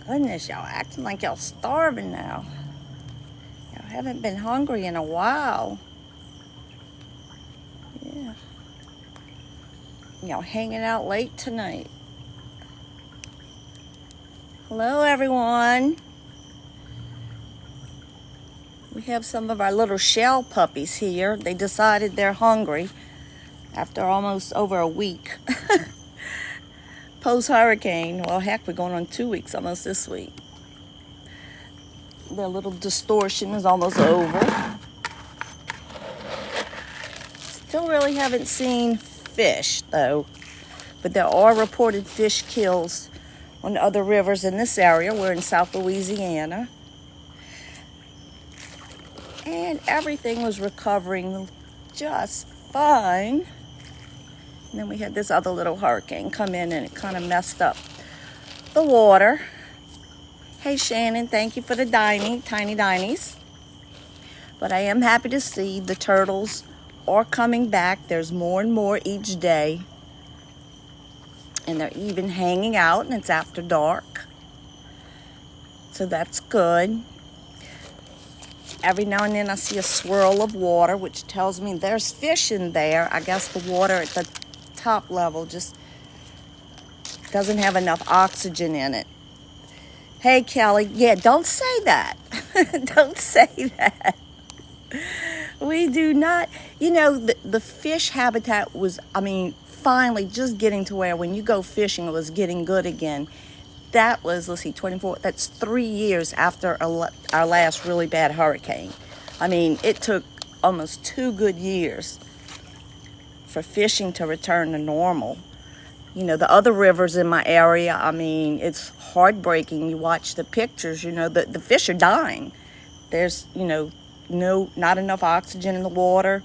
Goodness, y'all acting like y'all starving now. Y'all haven't been hungry in a while. Yeah. Y'all hanging out late tonight. Hello, everyone. We have some of our little shell puppies here. They decided they're hungry after almost over a week. Post-hurricane. Well, heck, we're going on 2 weeks almost this week. Their little distortion is almost over. Still really haven't seen fish, though. But there are reported fish kills on other rivers in this area. We're in South Louisiana. And everything was recovering just fine. And then we had this other little hurricane come in and it kind of messed up the water. Hey Shannon, thank you for the tiny dinies. But I am happy to see the turtles are coming back. There's more and more each day. And they're even hanging out and it's after dark. So that's good. Every now and then I see a swirl of water, which tells me there's fish in there. I guess the water at the top level just doesn't have enough oxygen in it. Hey, Kelly. Yeah, don't say that. Don't say that. We do not. You know, the fish habitat was, finally just getting to where when you go fishing, it was getting good again. That was, 24, that's 3 years after our last really bad hurricane. It took almost 2 good years for fishing to return to normal. You know, the other rivers in my area, it's heartbreaking. You watch the pictures, the fish are dying. There's, not enough oxygen in the water.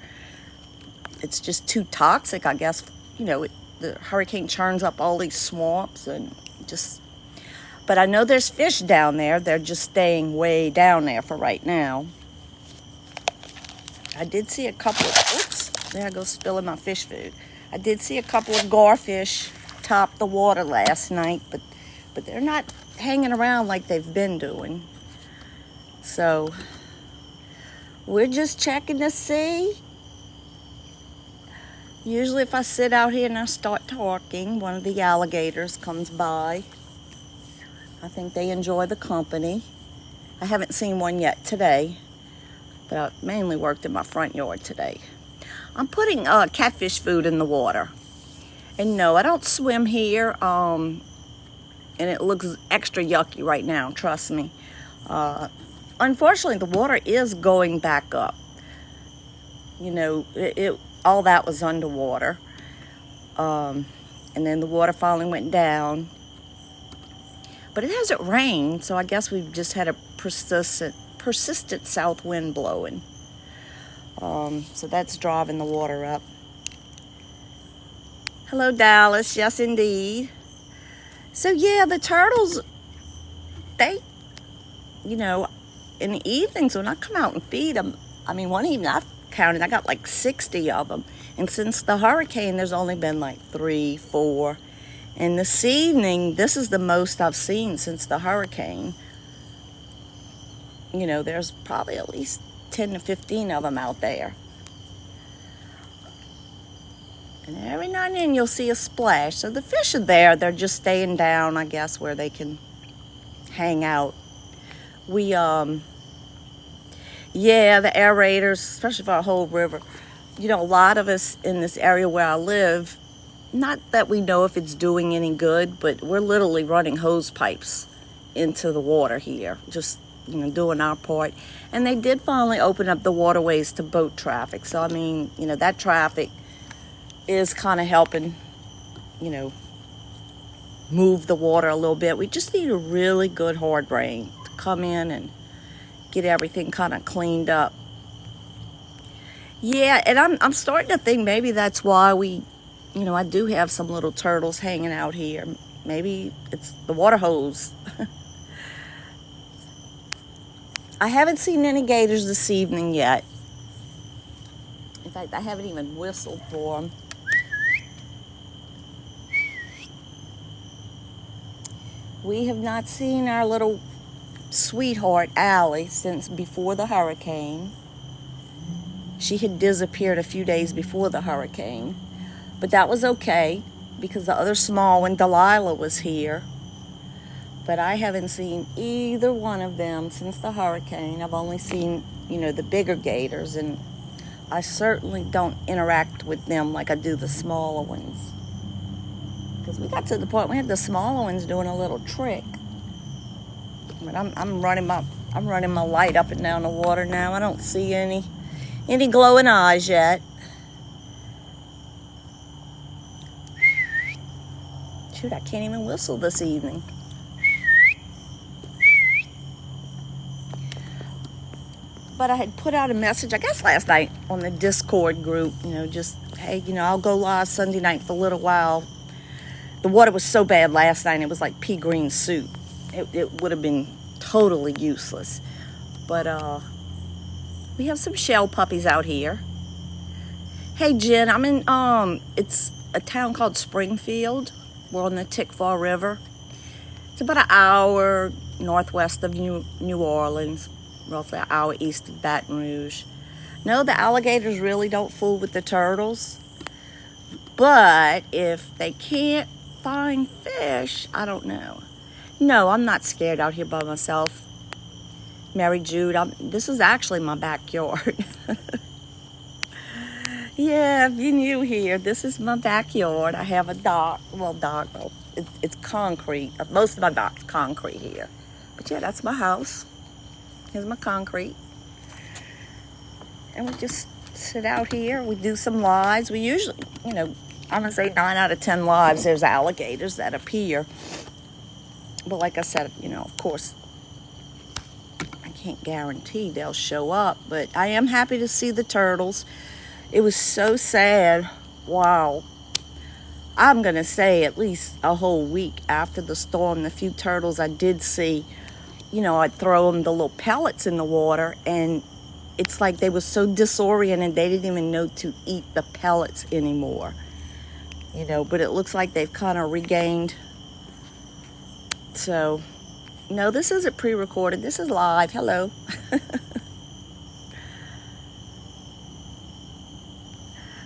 It's just too toxic, I guess. The hurricane churns up all these swamps and just... But I know there's fish down there. They're just staying way down there for right now. I did see a couple of... Oops, there I go spilling my fish food. I did see a couple of garfish top the water last night, but they're not hanging around like they've been doing. So we're just checking to see. Usually if I sit out here and I start talking, one of the alligators comes by. I think they enjoy the company. I haven't seen one yet today, but I mainly worked in my front yard today. I'm putting catfish food in the water. And no, I don't swim here, and it looks extra yucky right now, trust me. Unfortunately, the water is going back up. All that was underwater. And then the water finally went down. But it hasn't rained, so I guess we've just had a persistent south wind blowing. So that's driving the water up. Hello, Dallas. Yes, indeed. So, yeah, the turtles, they, in the evenings when I come out and feed them, one evening I've counted, I got like 60 of them. And since the hurricane, there's only been like 3, 4. And this evening, this is the most I've seen since the hurricane. There's probably at least 10 to 15 of them out there. And every now and then you'll see a splash. So the fish are there. They're just staying down, I guess, where they can hang out. The aerators, especially for our whole river. A lot of us in this area where I live, not that we know if it's doing any good, but we're literally running hose pipes into the water here, just, doing our part. And they did finally open up the waterways to boat traffic. So, that traffic is kind of helping, move the water a little bit. We just need a really good hard rain to come in and get everything kind of cleaned up. Yeah, and I'm starting to think maybe that's why I do have some little turtles hanging out here. Maybe it's the water hose. I haven't seen any gators this evening yet. In fact, I haven't even whistled for them. We have not seen our little sweetheart, Allie, since before the hurricane. She had disappeared a few days before the hurricane. But that was okay because the other small one, Delilah, was here. But I haven't seen either one of them since the hurricane. I've only seen, the bigger gators, and I certainly don't interact with them like I do the smaller ones. Because we got to the point we had the smaller ones doing a little trick. But I'm running my light up and down the water now. I don't see any glowing eyes yet. Shoot, I can't even whistle this evening. But I had put out a message, I guess last night, on the Discord group, just, hey, I'll go live Sunday night for a little while. The water was so bad last night, it was like pea green soup. It would have been totally useless. But we have some shell puppies out here. Hey, Jen, I'm in, it's a town called Springfield. We're on the Tickfaw River. It's about an hour northwest of New Orleans, roughly an hour east of Baton Rouge. No, the alligators really don't fool with the turtles. But if they can't find fish, I don't know. No, I'm not scared out here by myself. Mary Jude, this is actually my backyard. Yeah, if you're new here, this is my backyard. I have a dock. Well, it's concrete. Most of my dock's concrete here. But yeah, that's my house. Here's my concrete. And we just sit out here. We do some lives. We usually, I'm going to say 9 out of 10 lives, there's alligators that appear. But like I said, of course, I can't guarantee they'll show up. But I am happy to see the turtles. It was so sad. Wow. I'm going to say at least a whole week after the storm, the few turtles I did see, I'd throw them the little pellets in the water, and it's like they were so disoriented they didn't even know to eat the pellets anymore. But it looks like they've kind of regained. So, no, this isn't pre-recorded. This is live. Hello.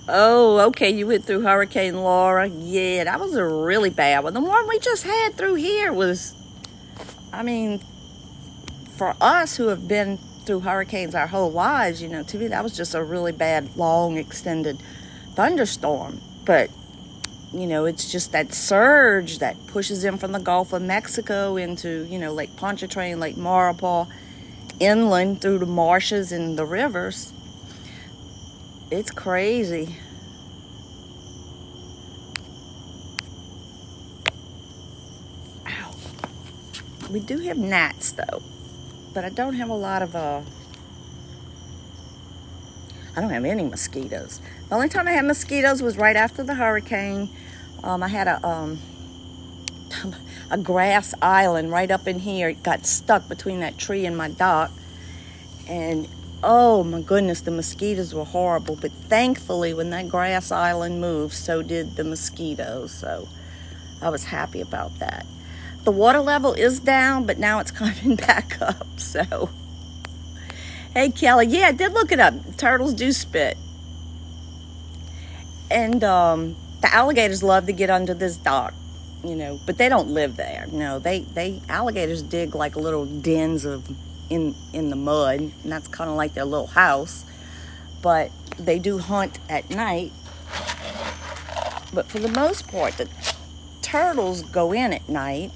Oh, okay, you went through Hurricane Laura. Yeah, that was a really bad one. The one we just had through here was, for us who have been through hurricanes our whole lives, to me that was just a really bad, long, extended thunderstorm. But, it's just that surge that pushes in from the Gulf of Mexico into, Lake Pontchartrain, Lake Maurepas, inland through the marshes and the rivers. It's crazy. Ow. We do have gnats though, but I don't have a lot of, I don't have any mosquitoes. The only time I had mosquitoes was right after the hurricane. I had a grass island right up in here. It got stuck between that tree and my dock. And oh my goodness, the mosquitoes were horrible. But thankfully, when that grass island moved, so did the mosquitoes. So I was happy about that. The water level is down, but now it's coming back up. So, hey, Kelly. Yeah, I did look it up. Turtles do spit. And the alligators love to get under this dock, but they don't live there. No, alligators dig like little dens in the mud, and that's kind of like their little house. But they do hunt at night. But for the most part, the turtles go in at night.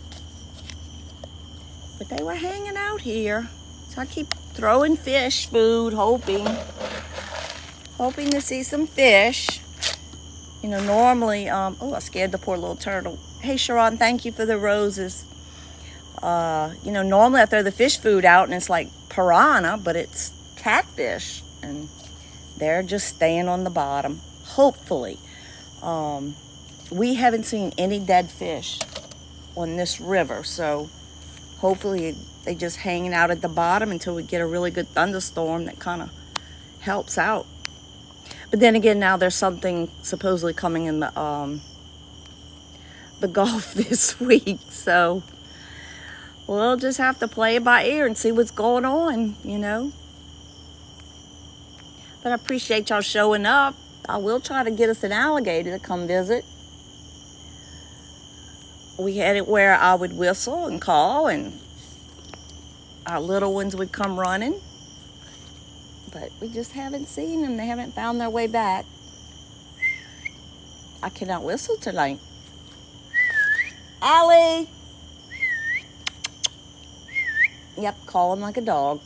But they were hanging out here, so I keep throwing fish food, hoping to see some fish. Normally, I scared the poor little turtle. Hey, Sharon, thank you for the roses. Normally I throw the fish food out and it's like piranha, but it's catfish, and they're just staying on the bottom. Hopefully. We haven't seen any dead fish on this river, so hopefully they just hanging out at the bottom until we get a really good thunderstorm that kind of helps out. But then again, now there's something supposedly coming in the Gulf this week, so we'll just have to play it by ear and see what's going on, But I appreciate y'all showing up. I will try to get us an alligator to come visit. We had it where I would whistle and call, and our little ones would come running. But we just haven't seen them. They haven't found their way back. I cannot whistle tonight. Allie! Yep, call him like a dog.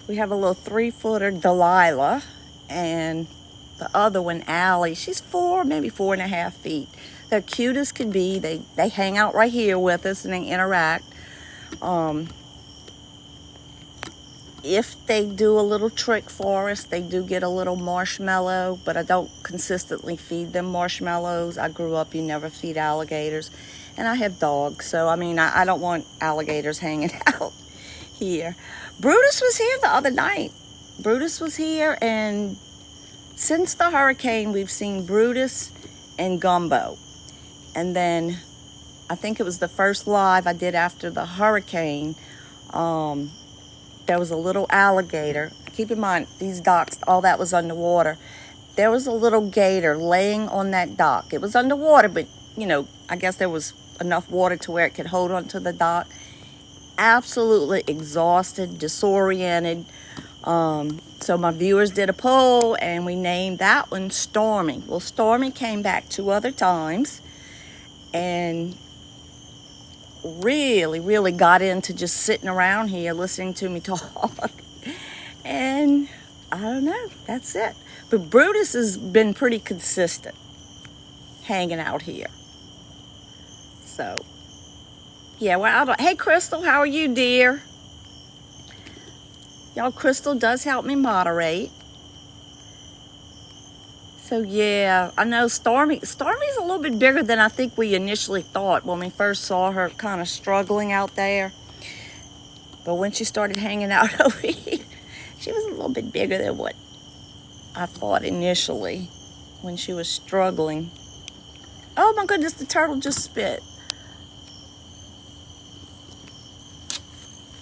We have a little 3-footer, Delilah, and the other one, Allie. She's 4, maybe 4.5 feet. They're cute as can be. They hang out right here with us and they interact. If they do a little trick for us, they do get a little marshmallow, but I don't consistently feed them marshmallows. I grew up, you never feed alligators. And I have dogs, so I don't want alligators hanging out here. Brutus was here the other night. Brutus was here, and since the hurricane, we've seen Brutus and Gumbo. And then I think it was the first live I did after the hurricane. There was a little alligator. Keep in mind, these docks, all that was underwater. There was a little gator laying on that dock. It was underwater, but, I guess there was enough water to where it could hold onto the dock. Absolutely exhausted, disoriented. So my viewers did a poll, and we named that one Stormy. Well, Stormy came back 2 other times and really got into just sitting around here listening to me talk. And I don't know, that's it. But Brutus has been pretty consistent hanging out here. So yeah, we're out. Hey Crystal, how are you, dear? Y'all, Crystal does help me moderate. So yeah, I know Stormy's a little bit bigger than I think we initially thought when we first saw her kind of struggling out there. But when she started hanging out over here, she was a little bit bigger than what I thought initially when she was struggling. Oh my goodness, the turtle just spit.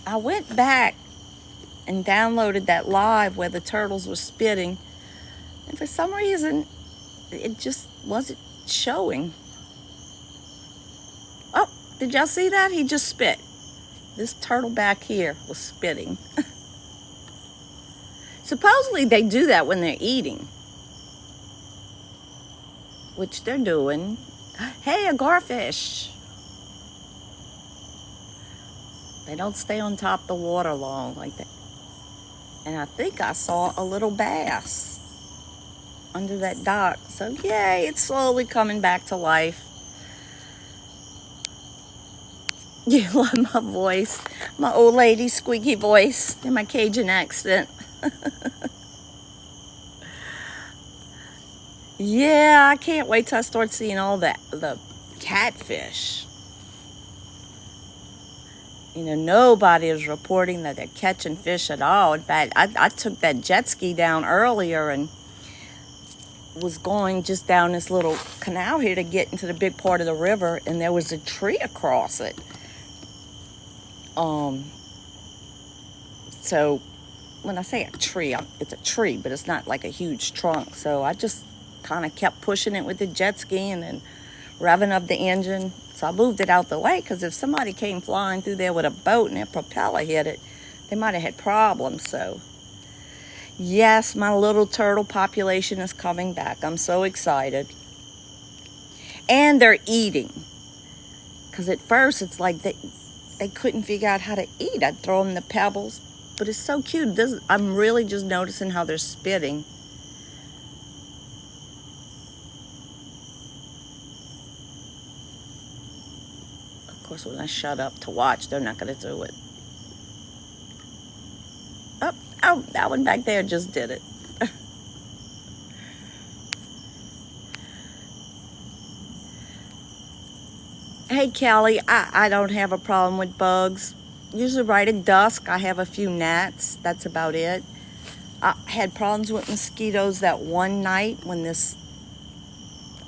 I went back and downloaded that live where the turtles were spitting. And for some reason, it just wasn't showing. Oh, did y'all see that? He just spit. This turtle back here was spitting. Supposedly they do that when they're eating, which they're doing. Hey, a garfish. They don't stay on top of the water long like that. And I think I saw a little bass under that dock. So yay, it's slowly coming back to life. You love my voice, my old lady squeaky voice and my Cajun accent. Yeah, I can't wait till I start seeing all the catfish. Nobody is reporting that they're catching fish at all. In fact, I took that jet ski down earlier and was going just down this little canal here to get into the big part of the river, and there was a tree across it. So when I say a tree, it's a tree, but it's not like a huge trunk. So I just kind of kept pushing it with the jet ski and then revving up the engine. So I moved it out the way, because if somebody came flying through there with a boat and their propeller hit it, they might have had problems. So yes, my little turtle population is coming back. I'm so excited. And they're eating. Because at first it's like they couldn't figure out how to eat. I'd throw them the pebbles. But it's so cute. I'm really just noticing how they're spitting. Of course, when I shut up to watch, they're not going to do it. Oh, that one back there just did it. Hey, Kelly, I don't have a problem with bugs. Usually right at dusk, I have a few gnats. That's about it. I had problems with mosquitoes that one night when this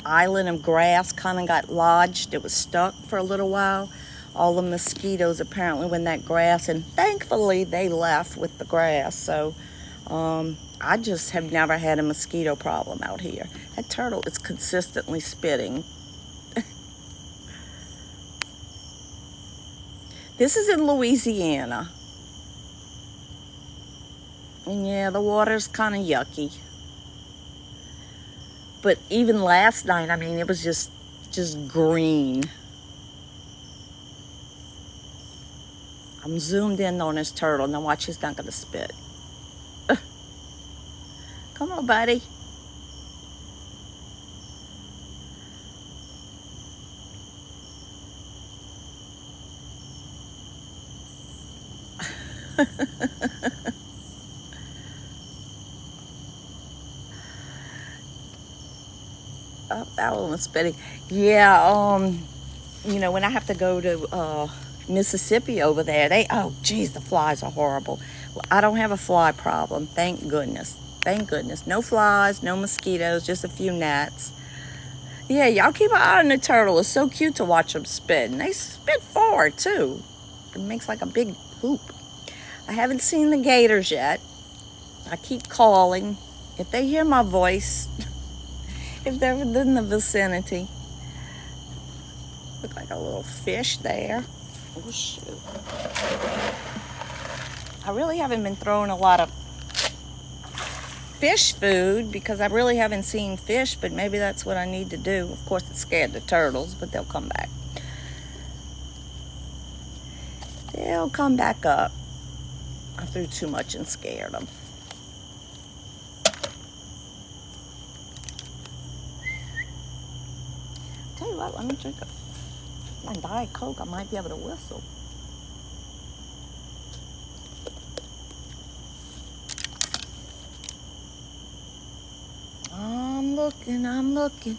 island of grass kind of got lodged. It was stuck for a little while. All the mosquitoes apparently went in that grass, and thankfully they left with the grass. So I just have never had a mosquito problem out here. That turtle is consistently spitting. This is in Louisiana. And yeah, the water's kind of yucky. But even last night, I mean, it was just green. I'm zoomed in on this turtle. Now watch, he's not going to spit. Come on, buddy. Oh, that one was spitting. Yeah, you know, when I have to go to Mississippi over there, oh geez, the flies are horrible. Well, I don't have a fly problem, thank goodness. Thank goodness. No flies, no mosquitoes, just a few gnats. Yeah, y'all keep an eye on the turtle. It's so cute to watch them spit. And they spit forward too. It makes like a big hoop. I haven't seen the gators yet. I keep calling. If they hear my voice, if they're within the vicinity. Look like a little fish there. Oh, shoot. I really haven't been throwing a lot of fish food because I really haven't seen fish, but maybe that's what I need to do. Of course, it scared the turtles, but they'll come back. They'll come back up. I threw too much and scared them. Tell you what, let me drink my Diet Coke. I might be able to whistle. I'm looking.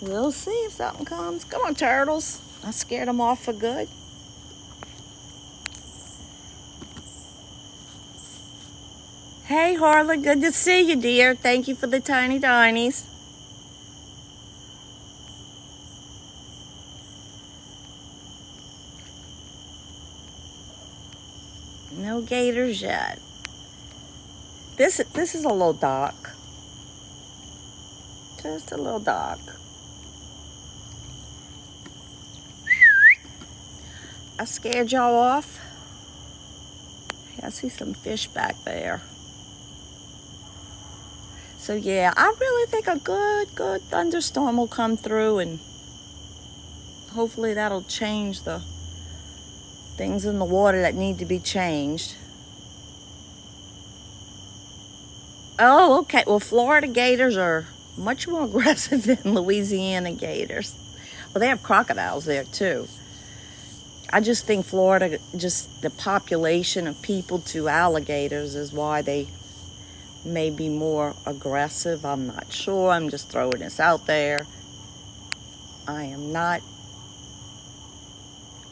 We'll see if something comes. Come on, turtles. I scared them off for good. Hey, Harley, good to see you, dear. Thank you for the tiny tinies. No gators yet. This is a little dark. Just a little dark. I scared y'all off. Hey, I see some fish back there. So yeah, I really think a good thunderstorm will come through, and hopefully that'll change the things in the water that need to be changed. Oh, okay. Well, Florida gators are much more aggressive than Louisiana gators. Well, they have crocodiles there too. I just think Florida, just the population of people to alligators is why they may be more aggressive. I'm not sure. I'm just throwing this out there. I am not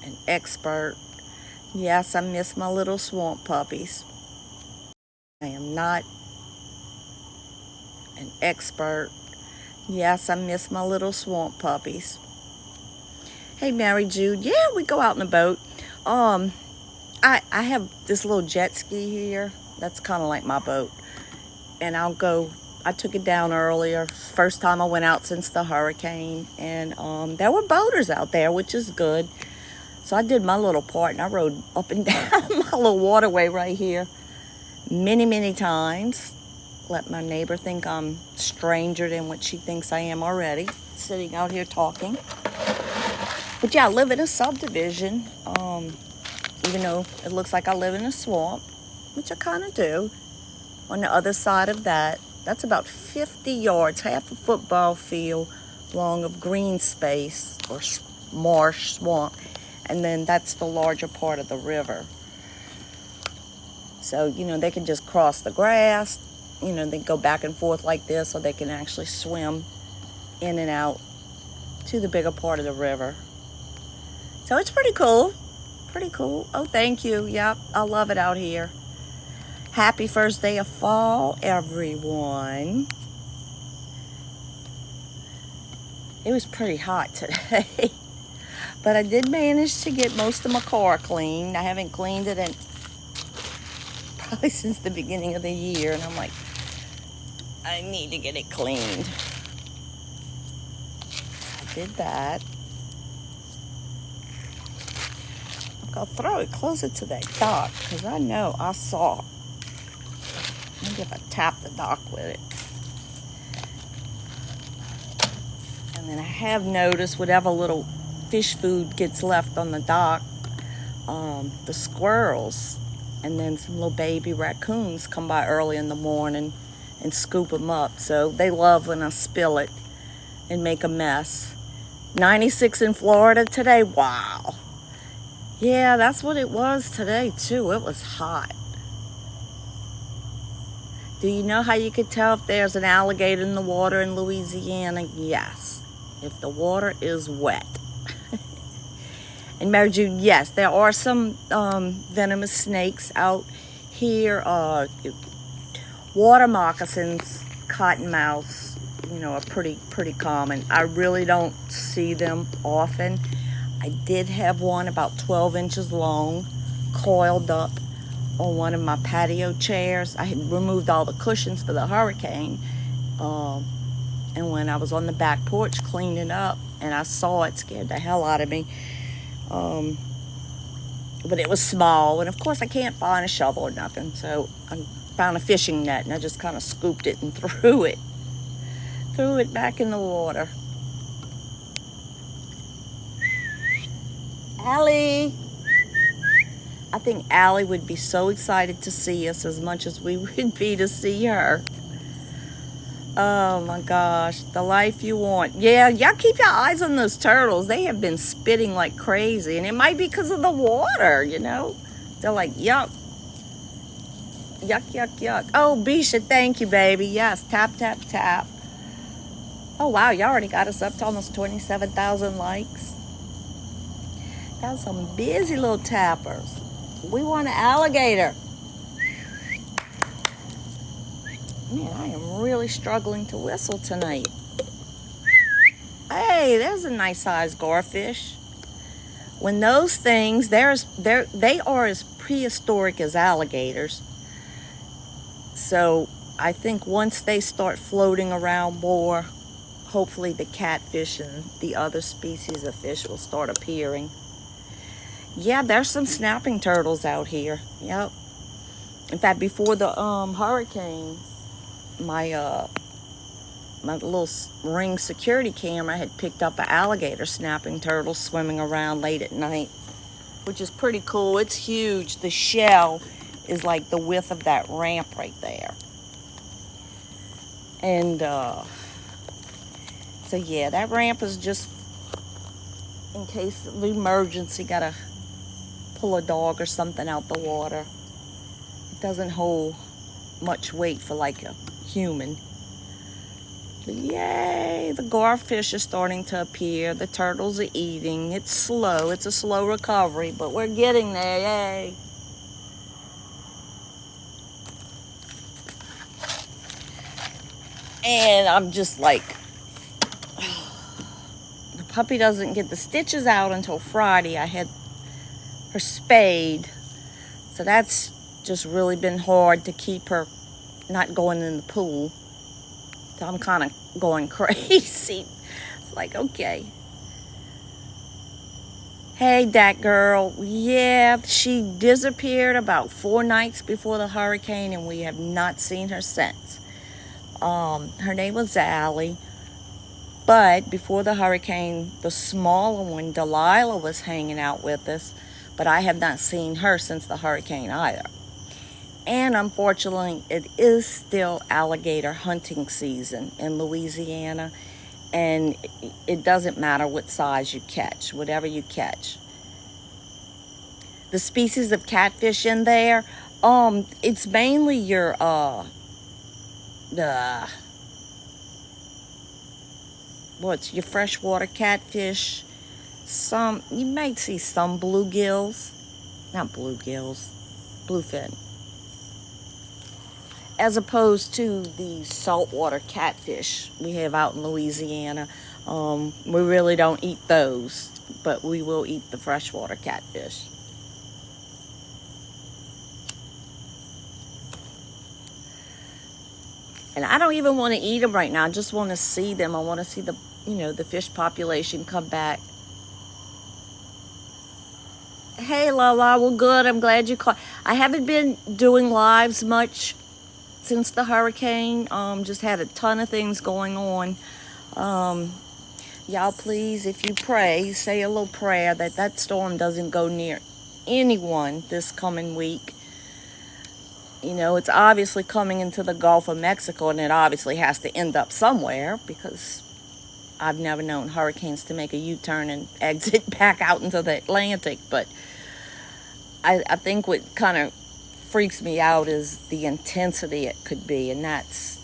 an expert. Yes, I miss my little swamp puppies. I am not an expert. Yes, I miss my little swamp puppies. Hey, Mary Jude. Yeah, we go out in a boat. I have this little jet ski here. That's kind of like my boat. And I took it down earlier. First time I went out since the hurricane. And there were boaters out there, which is good. So I did my little part, and I rode up and down my little waterway right here many times. Let my neighbor think I'm stranger than what she thinks I am already, sitting out here talking. But yeah, I live in a subdivision, even though it looks like I live in a swamp, which I kind of do. On the other side of that, that's about 50 yards, half a football field long of green space or marsh, swamp. And then that's the larger part of the river. So, you know, they can just cross the grass. You know, they go back and forth like this, or they can actually swim in and out to the bigger part of the river. So it's pretty cool. Pretty cool. Oh, thank you. Yep, I love it out here. Happy first day of fall, everyone. It was pretty hot today. But I did manage to get most of my car cleaned. I haven't cleaned it in probably since the beginning of the year. And I'm like, I need to get it cleaned. I did that. I'll throw it closer to that dock because I know I saw. Maybe if I tap the dock with it. And then I have noticed whatever little fish food gets left on the dock, the squirrels and then some little baby raccoons come by early in the morning and scoop them up. So they love when I spill it and make a mess. 96 in Florida today. Wow. Yeah, that's what it was today too. It was hot. Do you know how you could tell if there's an alligator in the water in Louisiana? Yes, if the water is wet. And Mary June, yes, there are some venomous snakes out here. Water moccasins, cottonmouths, are pretty common. I really don't see them often. I did have one about 12 inches long, coiled up on one of my patio chairs. I had removed all the cushions for the hurricane. And when I was on the back porch cleaning up and I saw it, scared the hell out of me. But it was small. And of course I can't find a shovel or nothing. So I found a fishing net and I just kind of scooped it and threw it back in the water. Allie. I think Allie would be so excited to see us as much as we would be to see her. Oh my gosh, the life you want. Yeah, y'all keep your eyes on those turtles. They have been spitting like crazy, and it might be because of the water, They're like, yuck. Yuck, yuck, yuck. Oh, Bisha, thank you, baby. Yes, tap, tap, tap. Oh, wow, y'all already got us up to almost 27,000 likes. Got some busy little tappers. We want an alligator. Man, I am really struggling to whistle tonight. Hey, there's a nice sized garfish. When those things, they are as prehistoric as alligators. So I think once they start floating around more, hopefully the catfish and the other species of fish will start appearing. Yeah, there's some snapping turtles out here. Yep. In fact, before the hurricane, my little Ring security camera had picked up an alligator snapping turtle swimming around late at night, which is pretty cool. It's huge. The shell is like the width of that ramp right there. And so yeah, that ramp is just in case of emergency, gotta pull a dog or something out the water. It doesn't hold much weight for like a human. But yay, the garfish are starting to appear. The turtles are eating. It's slow. It's a slow recovery, but we're getting there. Yay. And I'm just like, the puppy doesn't get the stitches out until Friday. I had her spayed, so that's just really been hard to keep her not going in the pool. So I'm kind of going crazy. It's like, okay. Hey, that girl. Yeah, she disappeared about 4 nights before the hurricane, and we have not seen her since. Her name was Allie. But before the hurricane, the smaller one, Delilah, was hanging out with us. But I have not seen her since the hurricane either. And unfortunately, it is still alligator hunting season in Louisiana. And it doesn't matter what size you catch, whatever you catch. The species of catfish in there, it's mainly your, your freshwater catfish. You might see some bluegills. not bluegills, bluefin, as opposed to the saltwater catfish we have out in Louisiana. We really don't eat those, but we will eat the freshwater catfish. And I don't even want to eat them right now. I just want to see them. I want to see the fish population come back. Hey, Lala, well, good. I'm glad you called. I haven't been doing lives much since the hurricane. Just had a ton of things going on. Y'all, please, if you pray, say a little prayer that storm doesn't go near anyone this coming week. It's obviously coming into the Gulf of Mexico, and it obviously has to end up somewhere, because I've never known hurricanes to make a U-turn and exit back out into the Atlantic. But I think what kind of freaks me out is the intensity it could be, and that's,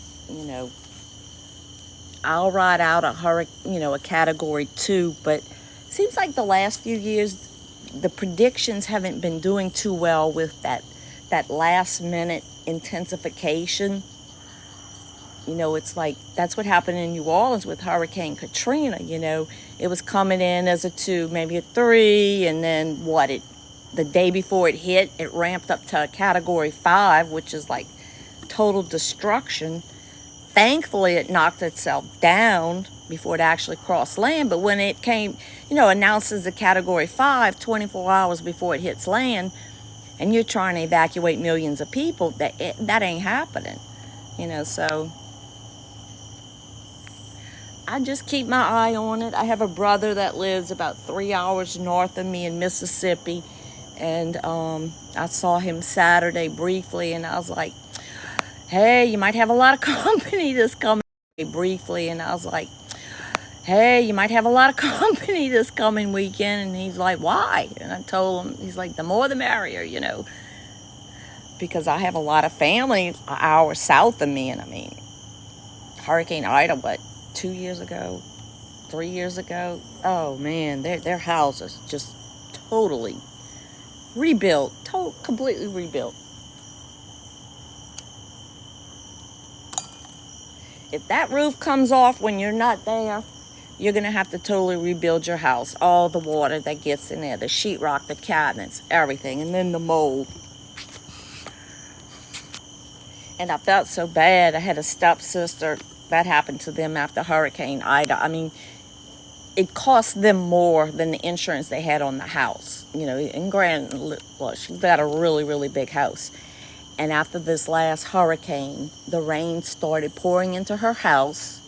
I'll ride out a Category 2, but it seems like the last few years the predictions haven't been doing too well with that last minute intensification. It's like that's what happened in New Orleans with Hurricane Katrina. It was coming in as a 2, maybe a 3, and then the day before it hit, it ramped up to a Category 5, which is like total destruction. Thankfully, it knocked itself down before it actually crossed land. But when it came, announced as a Category 5, 24 hours before it hits land, and you're trying to evacuate millions of people, that ain't happening. So I just keep my eye on it. I have a brother that lives about 3 hours north of me in Mississippi, and I saw him Saturday briefly, and I was like, hey, you might have a lot of company this coming weekend. And he's like, why? And I told him, he's like, the more the merrier, because I have a lot of family an hour south of me. And I mean, Hurricane Ida, 2 years ago, 3 years ago, oh man, their houses just totally rebuilt, completely rebuilt. If that roof comes off when you're not there, you're going to have to totally rebuild your house. All the water that gets in there, the sheetrock, the cabinets, everything, and then the mold. And I felt so bad. I had a stepsister that happened to them after Hurricane Ida. I mean, it cost them more than the insurance they had on the house. And granted, she's got a really, really big house. And after this last hurricane, the rain started pouring into her house,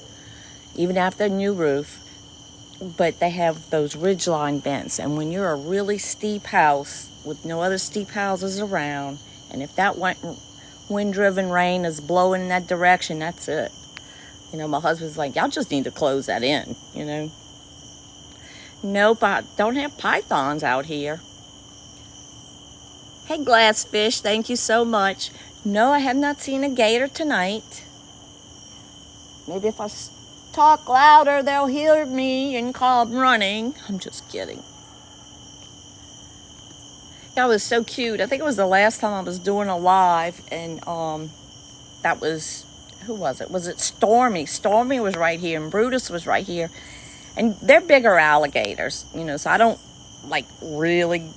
even after a new roof. But they have those ridgeline vents. And when you're a really steep house with no other steep houses around, and if that wind-driven rain is blowing in that direction, that's it. My husband's like, y'all just need to close that in, Nope, I don't have pythons out here. Hey, Glassfish, thank you so much. No, I have not seen a gator tonight. Maybe if I talk louder, they'll hear me and come running. I'm just kidding. That was so cute. I think it was the last time I was doing a live, and that was, who was it? Was it Stormy? Stormy was right here, and Brutus was right here. And they're bigger alligators, so I don't, really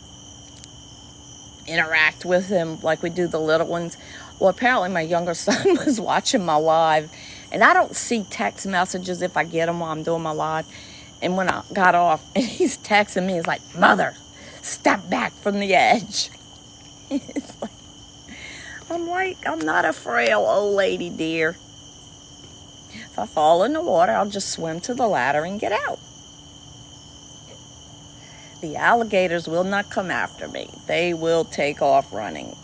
interact with them like we do the little ones. Well, apparently my younger son was watching my live, and I don't see text messages if I get them while I'm doing my live. And when I got off, and he's texting me, he's like, Mother, step back from the edge. I'm not a frail old lady, dear. If I fall in the water, I'll just swim to the ladder and get out. The alligators will not come after me. They will take off running.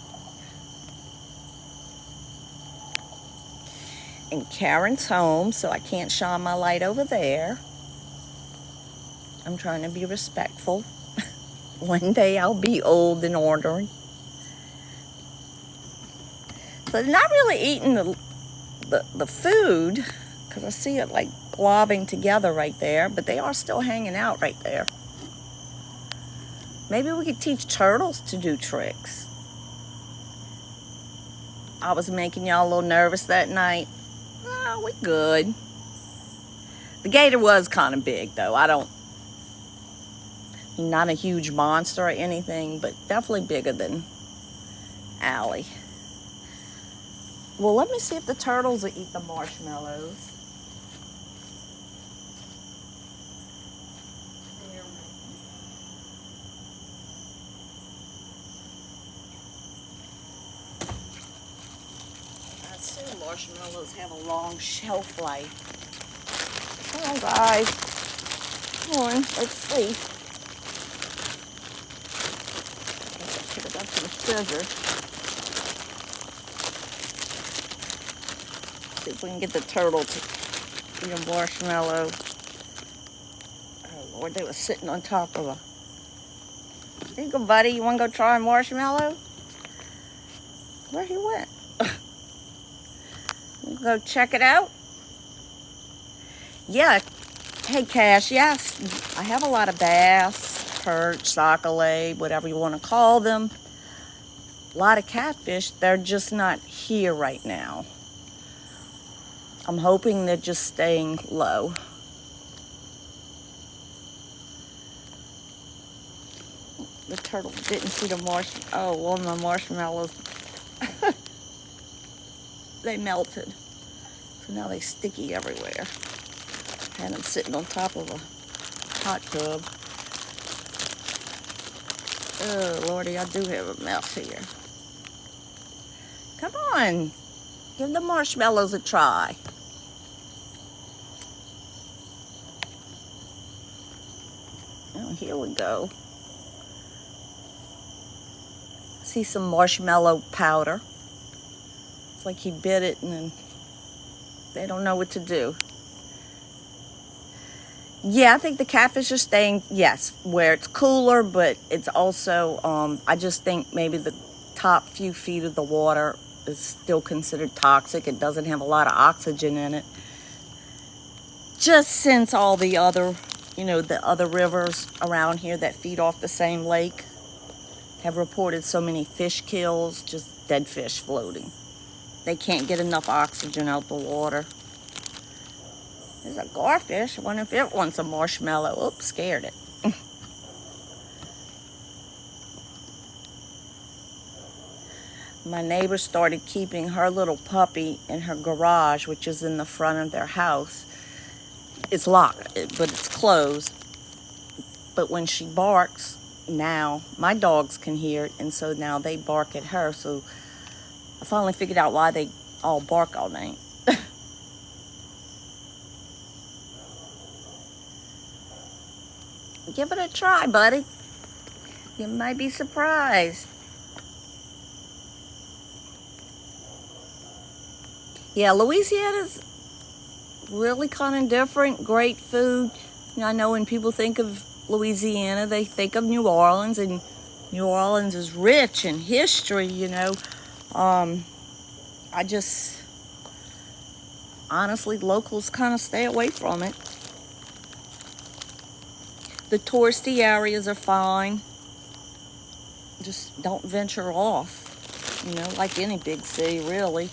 And Karen's home, so I can't shine my light over there. I'm trying to be respectful. One day I'll be old and ornery. So they're not really eating the food, because I see it globbing together right there, but they are still hanging out right there. Maybe we could teach turtles to do tricks. I was making y'all a little nervous that night. Oh, we good. The gator was kind of big, though. Not a huge monster or anything, but definitely bigger than Allie. Well, let me see if the turtles will eat the marshmallows. I assume marshmallows have a long shelf life. Come on, guys. Come on, let's see. I should have got some scissors. See if we can get the turtle to eat a marshmallow. Oh Lord, they were sitting on top of a. There you go, buddy. You want to go try a marshmallow? Where he went? We'll go check it out. Yeah. Hey, Cash. Yes, I have a lot of bass, perch, sockeye, whatever you want to call them. A lot of catfish. They're just not here right now. I'm hoping they're just staying low. The turtle didn't see the marshmallow. Oh, well, the marshmallows, they melted. So now they're sticky everywhere. And I'm sitting on top of a hot tub. Oh, Lordy, I do have a mess here. Come on. Give the marshmallows a try. Oh, here we go. See some marshmallow powder. It's like he bit it and then they don't know what to do. Yeah, I think the catfish are staying, yes, where it's cooler, but it's also, I just think maybe the top few feet of the water is still considered toxic. It doesn't have a lot of oxygen in it. Just since all the other, the other rivers around here that feed off the same lake have reported so many fish kills, just dead fish floating. They can't get enough oxygen out the water. There's a garfish. I wonder if it wants a marshmallow. Oops, scared it. My neighbor started keeping her little puppy in her garage, which is in the front of their house. It's locked, but it's closed. But when she barks, now my dogs can hear it, and so now they bark at her. So I finally figured out why they all bark all night. Give it a try, buddy. You might be surprised. Yeah, Louisiana's really kind of different. Great food. I know when people think of Louisiana, they think of New Orleans, and New Orleans is rich in history, I just, honestly, locals kind of stay away from it. The touristy areas are fine. Just don't venture off, like any big city, really.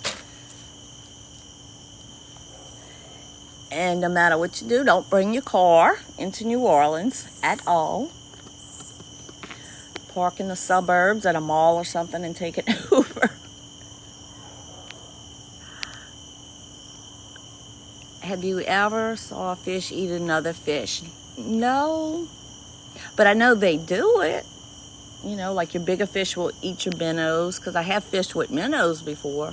And no matter what you do, don't bring your car into New Orleans at all. Park in the suburbs at a mall or something and take an Uber. Have you ever saw a fish eat another fish? No, but I know they do it. Like your bigger fish will eat your minnows, because I have fished with minnows before.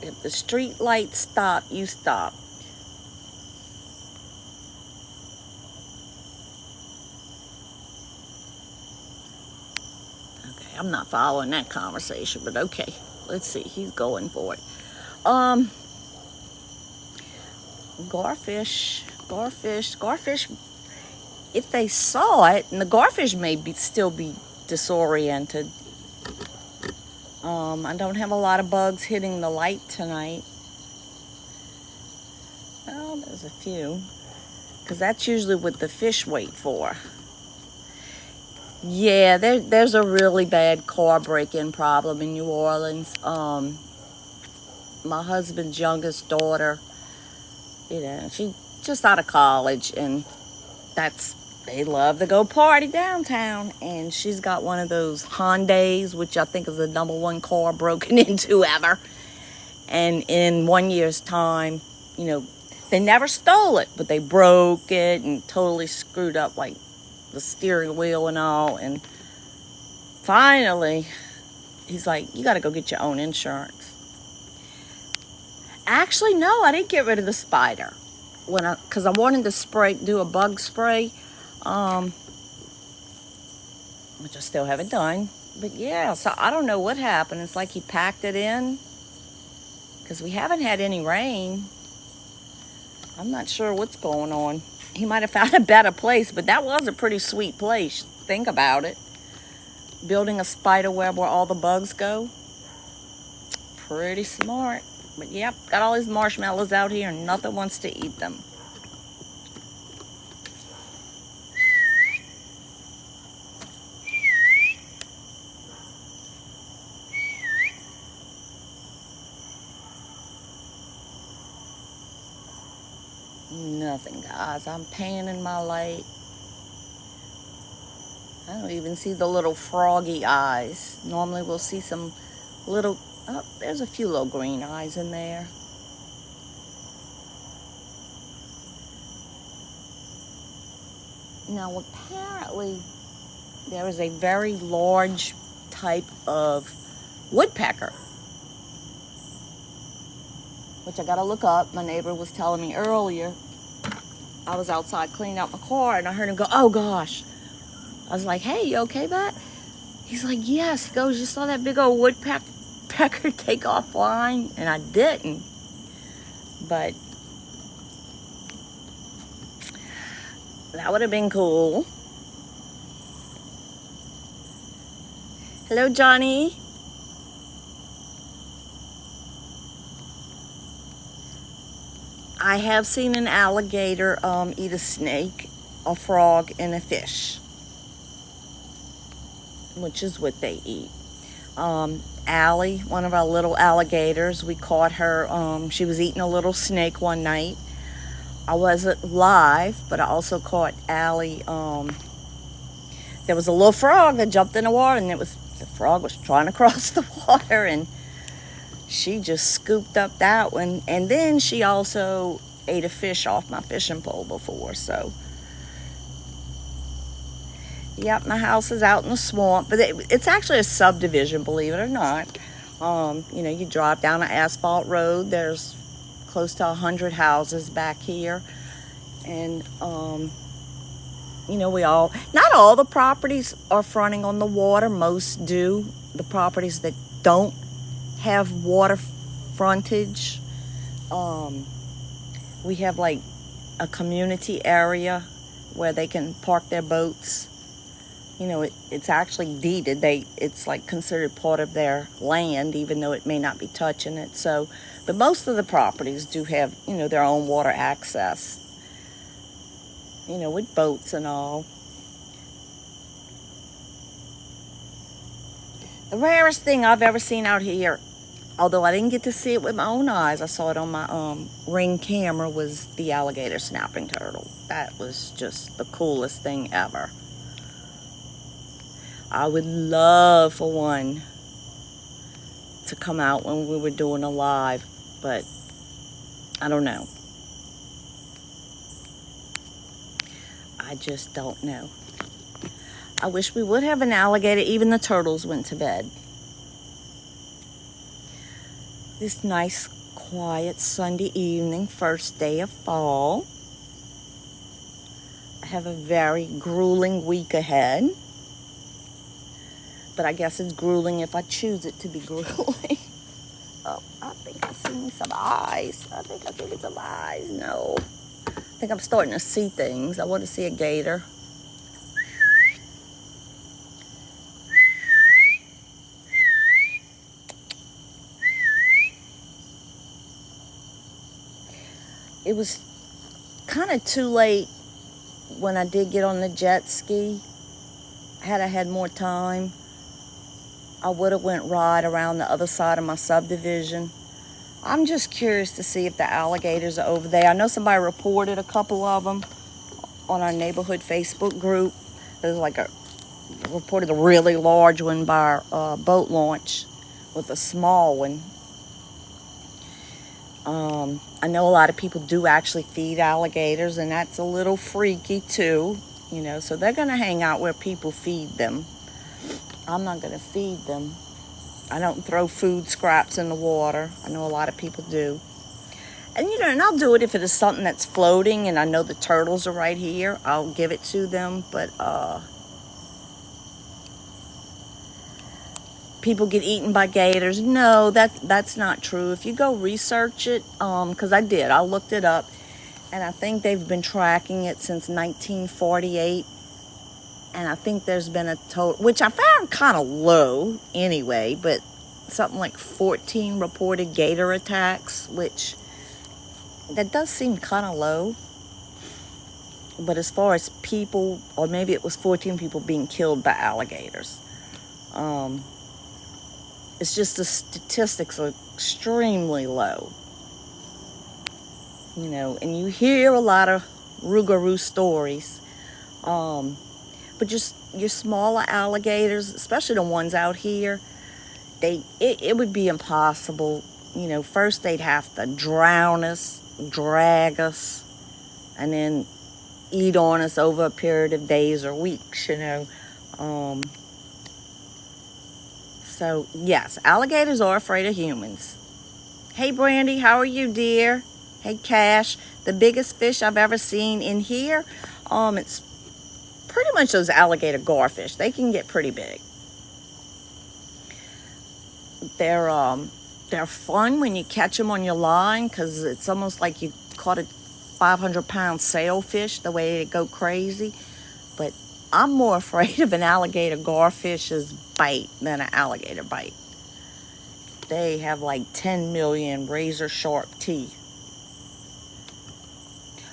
If the street lights stop, you stop. Okay, I'm not following that conversation, but okay. Let's see, he's going for it. Garfish. If they saw it, and the garfish may still be disoriented. I don't have a lot of bugs hitting the light tonight. there's a few. Because that's usually what the fish wait for. Yeah, there's a really bad car break-in problem in New Orleans. My husband's youngest daughter, she just out of college, and they love to go party downtown. And she's got one of those Hyundais, which I think is the #1 car broken into ever. And in 1 year's time, they never stole it, but they broke it and totally screwed up like the steering wheel and all. And finally, he's like, you got to go get your own insurance. Actually, no, I didn't get rid of the spider because I wanted to do a bug spray, which I still haven't done. But yeah, so I don't know what happened. It's like he packed it in because we haven't had any rain. I'm not sure what's going on. He might have found a better place, but that was a pretty sweet place. Think about it. Building a spider web where all the bugs go. Pretty smart. But yep, got all these marshmallows out here and nothing wants to eat them. Nothing, guys. I'm panning my light. I don't even see the little froggy eyes. Normally we'll see some little, there's a few little green eyes in there. Now apparently there is a very large type of woodpecker, which I gotta look up. My neighbor was telling me earlier. I was outside cleaning out my car and I heard him go, oh gosh. I was like, hey, you okay, Bat? He's like, yes. He goes, you saw that big old woodpecker take off flying? And I didn't. But that would have been cool. Hello, Johnny. I have seen an alligator eat a snake, a frog, and a fish, which is what they eat. Allie, one of our little alligators, we caught her. She was eating a little snake one night. I wasn't live, but I also caught Allie. There was a little frog that jumped in the water, and the frog was trying to cross the water, and she just scooped up that one. And then she also ate a fish off my fishing pole before. So yep, my house is out in the swamp, but it's actually a subdivision, believe it or not. You drive down an asphalt road. There's close to 100 houses back here. And not all the properties are fronting on the water. Most do. The properties that don't have water frontage, we have like a community area where they can park their boats. It's actually deeded. It's like considered part of their land, even though it may not be touching it. So, but most of the properties do have, their own water access, with boats and all. The rarest thing I've ever seen out here, although I didn't get to see it with my own eyes, I saw it on my Ring camera, was the alligator snapping turtle. That was just the coolest thing ever. I would love for one to come out when we were doing a live, but I don't know. I just don't know. I wish we would have an alligator. Even the turtles went to bed. This nice, quiet Sunday evening, first day of fall. I have a very grueling week ahead. But I guess it's grueling if I choose it to be grueling. Oh, I think I see some eyes. No. I think I'm starting to see things. I want to see a gator. It was kind of too late when I did get on the jet ski. Had I had more time, I would have went right around the other side of my subdivision. I'm just curious to see if the alligators are over there. I know somebody reported a couple of them on our neighborhood Facebook group. There's like reported a really large one by our boat launch with a small one. I know a lot of people do actually feed alligators, and that's a little freaky too, so they're going to hang out where people feed them. I'm not going to feed them. I don't throw food scraps in the water. I know a lot of people do. And, and I'll do it if it is something that's floating and I know the turtles are right here. I'll give it to them. But people get eaten by gators. No, that's not true. If you go research it, because I did. I looked it up. And I think they've been tracking it since 1948. And I think there's been a total, which I found kind of low anyway, but something like 14 reported gator attacks, which that does seem kind of low. But as far as people, or maybe it was 14 people being killed by alligators, it's just the statistics are extremely low. And you hear a lot of rougarou stories. But just your smaller alligators, especially the ones out here, it would be impossible. First they'd have to drown us, drag us, and then eat on us over a period of days or weeks, So, yes, alligators are afraid of humans. Hey, Brandy, how are you, dear? Hey, Cash. The biggest fish I've ever seen in here, it's pretty much those alligator garfish. They can get pretty big. They're fun when you catch them on your line because it's almost like you caught a 500-pound sailfish, the way they go crazy. But I'm more afraid of an alligator garfish's bite than an alligator bite. They have like 10 million razor-sharp teeth.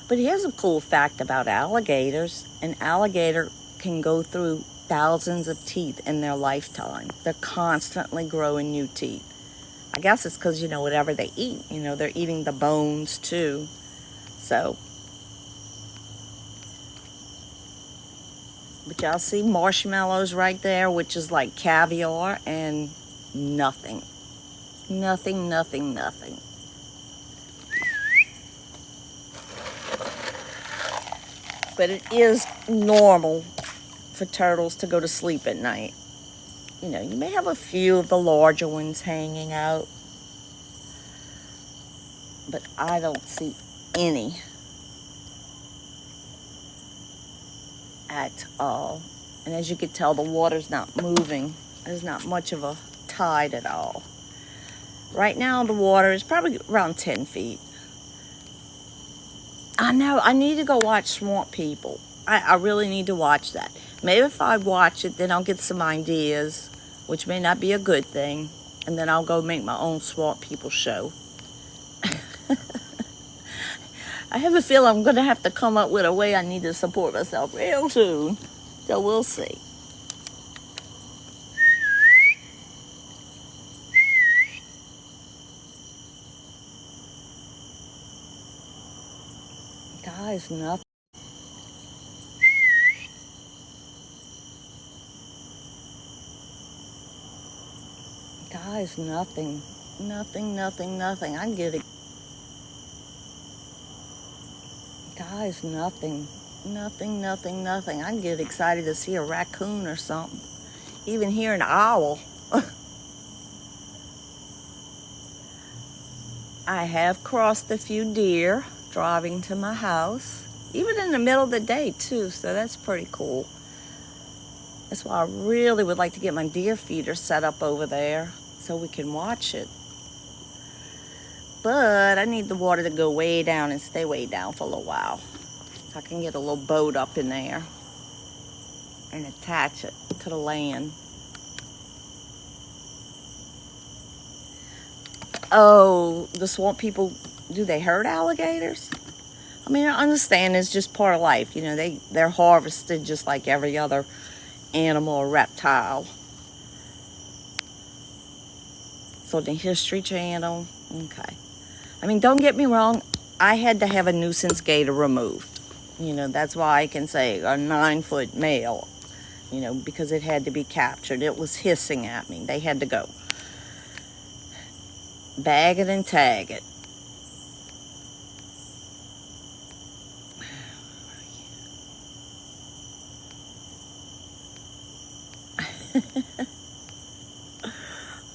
But here's a cool fact about alligators. An alligator can go through thousands of teeth in their lifetime. They're constantly growing new teeth. I guess it's because, whatever they eat, they're eating the bones too. So, but y'all see marshmallows right there, which is like caviar, and nothing. Nothing, nothing, nothing. But it is normal for turtles to go to sleep at night. You may have a few of the larger ones hanging out, but I don't see any at all. And as you can tell, the water's not moving. There's not much of a tide at all. Right now, the water is probably around 10 feet. I know, I need to go watch Swamp People. I really need to watch that. Maybe if I watch it, then I'll get some ideas, which may not be a good thing. And then I'll go make my own Swamp People show. I have a feeling I'm going to have to come up with a way I need to support myself real soon. So we'll see. Guys, nothing. Guys, nothing. Nothing, nothing, nothing. I'm getting... Guys, nothing. Nothing, nothing, nothing. I get excited to see a raccoon or something. Even hear an owl. I have crossed a few deer driving to my house. Even in the middle of the day, too. So that's pretty cool. That's why I really would like to get my deer feeder set up over there so we can watch it. But I need the water to go way down and stay way down for a little while. So I can get a little boat up in there and attach it to the land. Oh, the Swamp People, do they hurt alligators? I mean, I understand it's just part of life. You know, they're harvested just like every other animal or reptile. So the History Channel, okay. I mean, don't get me wrong. I had to have a nuisance gator removed. You know, that's why I can say a 9-foot male, you know, because it had to be captured. It was hissing at me. They had to go. Bag it and tag it.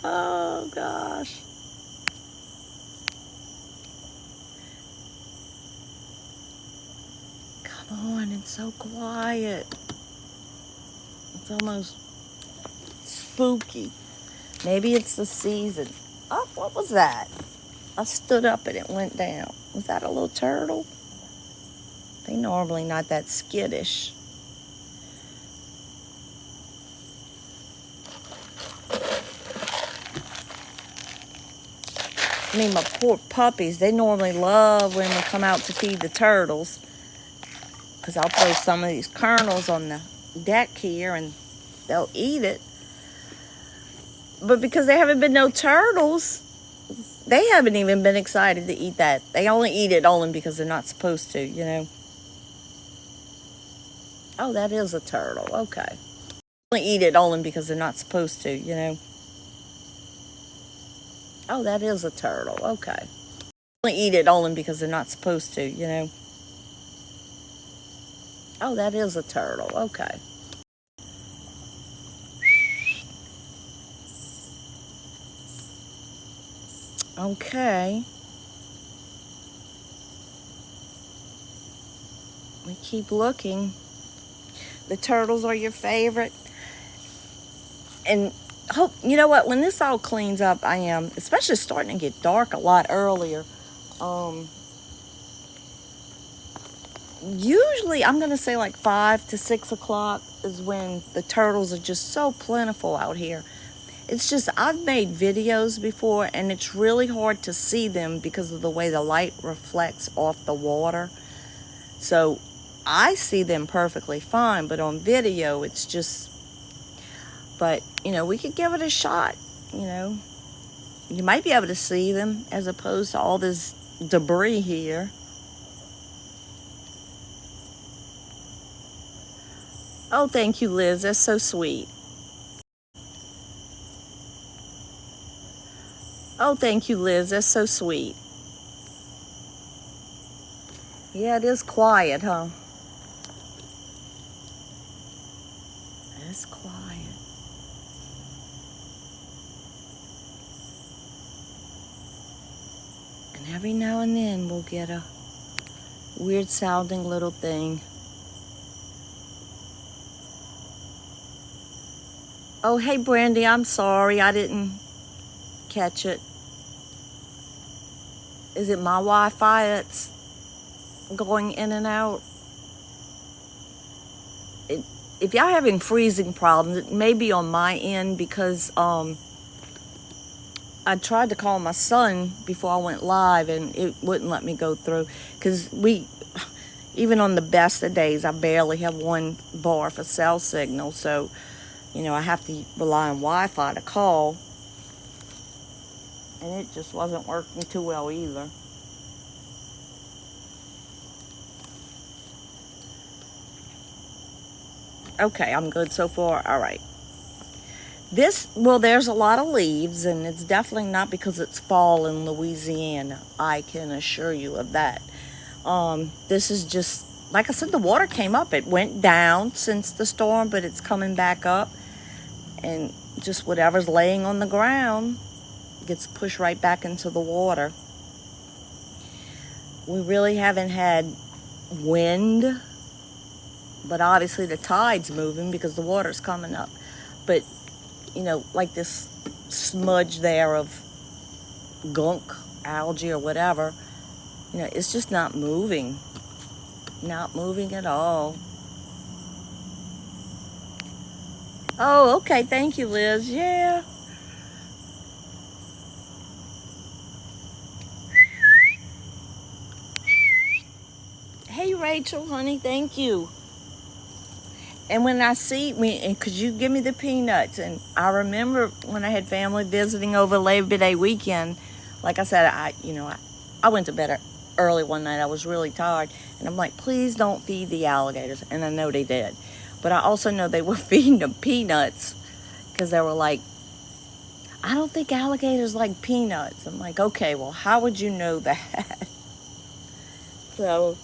Oh, gosh. Come on, it's so quiet. It's almost spooky. Maybe it's the season. Oh, what was that? I stood up and it went down. Was that a little turtle? They normally not that skittish. I mean, my poor puppies, they normally love when we come out to feed the turtles. Because I'll throw some of these kernels on the deck here and they'll eat it. But because there haven't been no turtles, they haven't even been excited to eat that. They only eat it only because they're not supposed to, you know. Oh, that is a turtle. Okay. Only eat it only because they're not supposed to, you know. Oh, that is a turtle. Okay. Only eat it only because they're not supposed to, you know. Oh, that is a turtle. Okay. Okay. We keep looking. The turtles are your favorite. And hope, you know what, when this all cleans up, I am, especially starting to get dark a lot earlier. Usually, I'm going to say like 5 to 6 o'clock is when the turtles are just so plentiful out here. It's just, I've made videos before and it's really hard to see them because of the way the light reflects off the water. So I see them perfectly fine, but on video it's just, but you know, we could give it a shot. You know, you might be able to see them as opposed to all this debris here. Oh, thank you, Liz. That's so sweet. Oh, thank you, Liz. That's so sweet. Yeah, it is quiet, huh? It's quiet. And every now and then we'll get a weird sounding little thing. Oh, hey, Brandy, I'm sorry. I didn't catch it. Is it my Wi-Fi that's going in and out? If y'all having freezing problems, it may be on my end because I tried to call my son before I went live and it wouldn't let me go through. Because even on the best of days, I barely have 1 bar for cell signal. So, you know, I have to rely on Wi-Fi to call. And it just wasn't working too well either. Okay, I'm good so far. All right. Well, there's a lot of leaves, and it's definitely not because it's fall in Louisiana. I can assure you of that. This is just, like I said, the water came up. It went down since the storm, but it's coming back up. And just whatever's laying on the ground gets pushed right back into the water. We really haven't had wind, but obviously the tide's moving because the water's coming up. But, you know, like this smudge there of gunk, algae or whatever, you know, it's just not moving. Not moving at all. Oh, okay. Thank you, Liz. Yeah. Rachel, honey. Thank you. And when I see me, because you give me the peanuts, and I remember when I had family visiting over Labor Day weekend, like I said, I went to bed early one night. I was really tired, and I'm like, please don't feed the alligators. And I know they did, but I also know they were feeding them peanuts because they were like, I don't think alligators like peanuts. I'm like, okay, well, how would you know that? So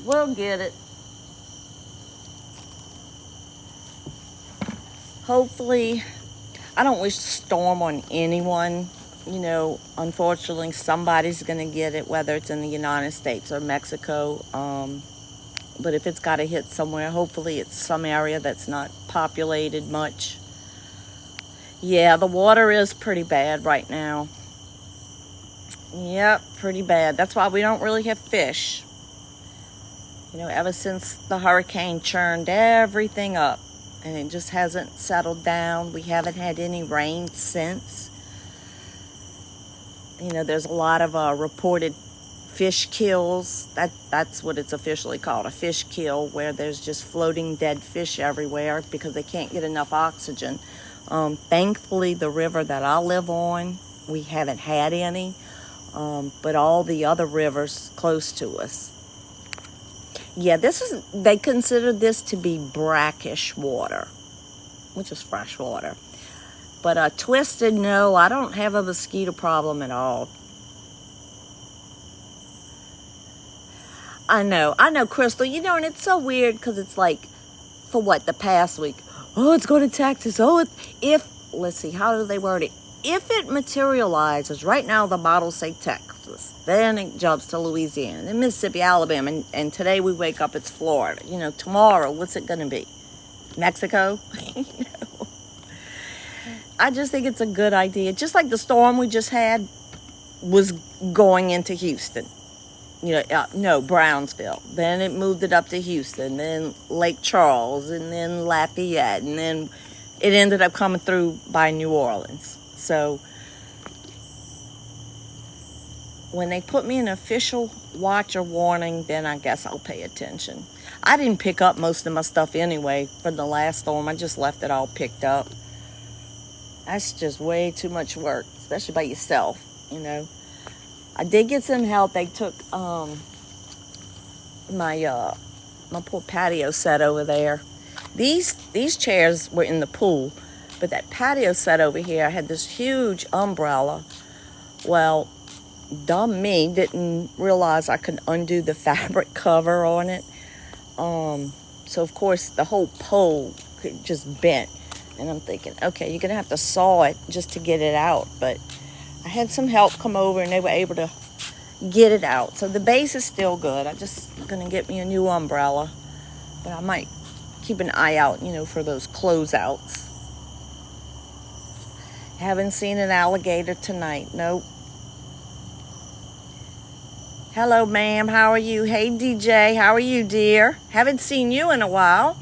we'll get it. Hopefully, I don't wish to storm on anyone. Unfortunately, somebody's going to get it, whether it's in the United States or Mexico. But if it's got to hit somewhere, hopefully it's some area that's not populated much. Yeah, the water is pretty bad right now. Yep, pretty bad. That's why we don't really have fish. Ever since the hurricane churned everything up, and it just hasn't settled down. We haven't had any rain since. There's a lot of reported fish kills. That's what it's officially called, a fish kill, where there's just floating dead fish everywhere because they can't get enough oxygen. Thankfully, the river that I live on, we haven't had any, but all the other rivers close to us. Yeah, they consider this to be brackish water, which is fresh water. But Twisted, no, I don't have a mosquito problem at all. I know, Crystal, and it's so weird because it's like, for what, the past week? Oh, it's going to Texas. Oh, let's see, how do they word it? If it materializes, right now the models say Texas, then it jumps to Louisiana, then Mississippi, Alabama, and today we wake up, it's Florida. Tomorrow, what's it going to be? Mexico? I just think it's a good idea. Just like the storm we just had was going into Houston. No, Brownsville. Then it moved it up to Houston, then Lake Charles, and then Lafayette, and then it ended up coming through by New Orleans. So when they put me in official watch or warning, then I guess I'll pay attention. I didn't pick up most of my stuff anyway from the last storm. I just left it all picked up. That's just way too much work, especially by yourself, I did get some help. They took my poor patio set over there. These chairs were in the pool, but that patio set over here had this huge umbrella. Well, dumb me didn't realize I could undo the fabric cover on it. So of course the whole pole just bent, and I'm thinking, okay, you're gonna have to saw it just to get it out. But I had some help come over, and they were able to get it out. So the base is still good. I'm just gonna get me a new umbrella, but I might keep an eye out, for those closeouts. Haven't seen an alligator tonight. Nope. Hello, ma'am. How are you? Hey, DJ. How are you, dear? Haven't seen you in a while.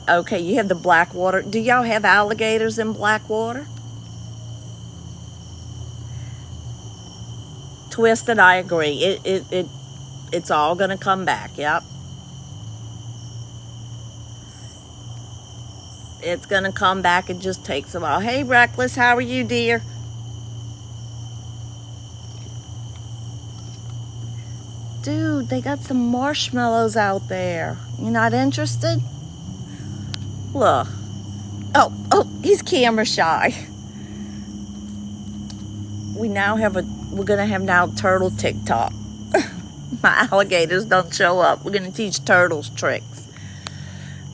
Okay, you have the Blackwater. Do y'all have alligators in Blackwater? Twisted, I agree. It's all gonna come back. Yep. It's gonna come back. It just takes a while. Hey, Reckless, how are you, dear? Dude, they got some marshmallows out there. You not interested? Look. Oh, he's camera shy. We're gonna have now turtle TikTok. My alligators don't show up. We're gonna teach turtles tricks.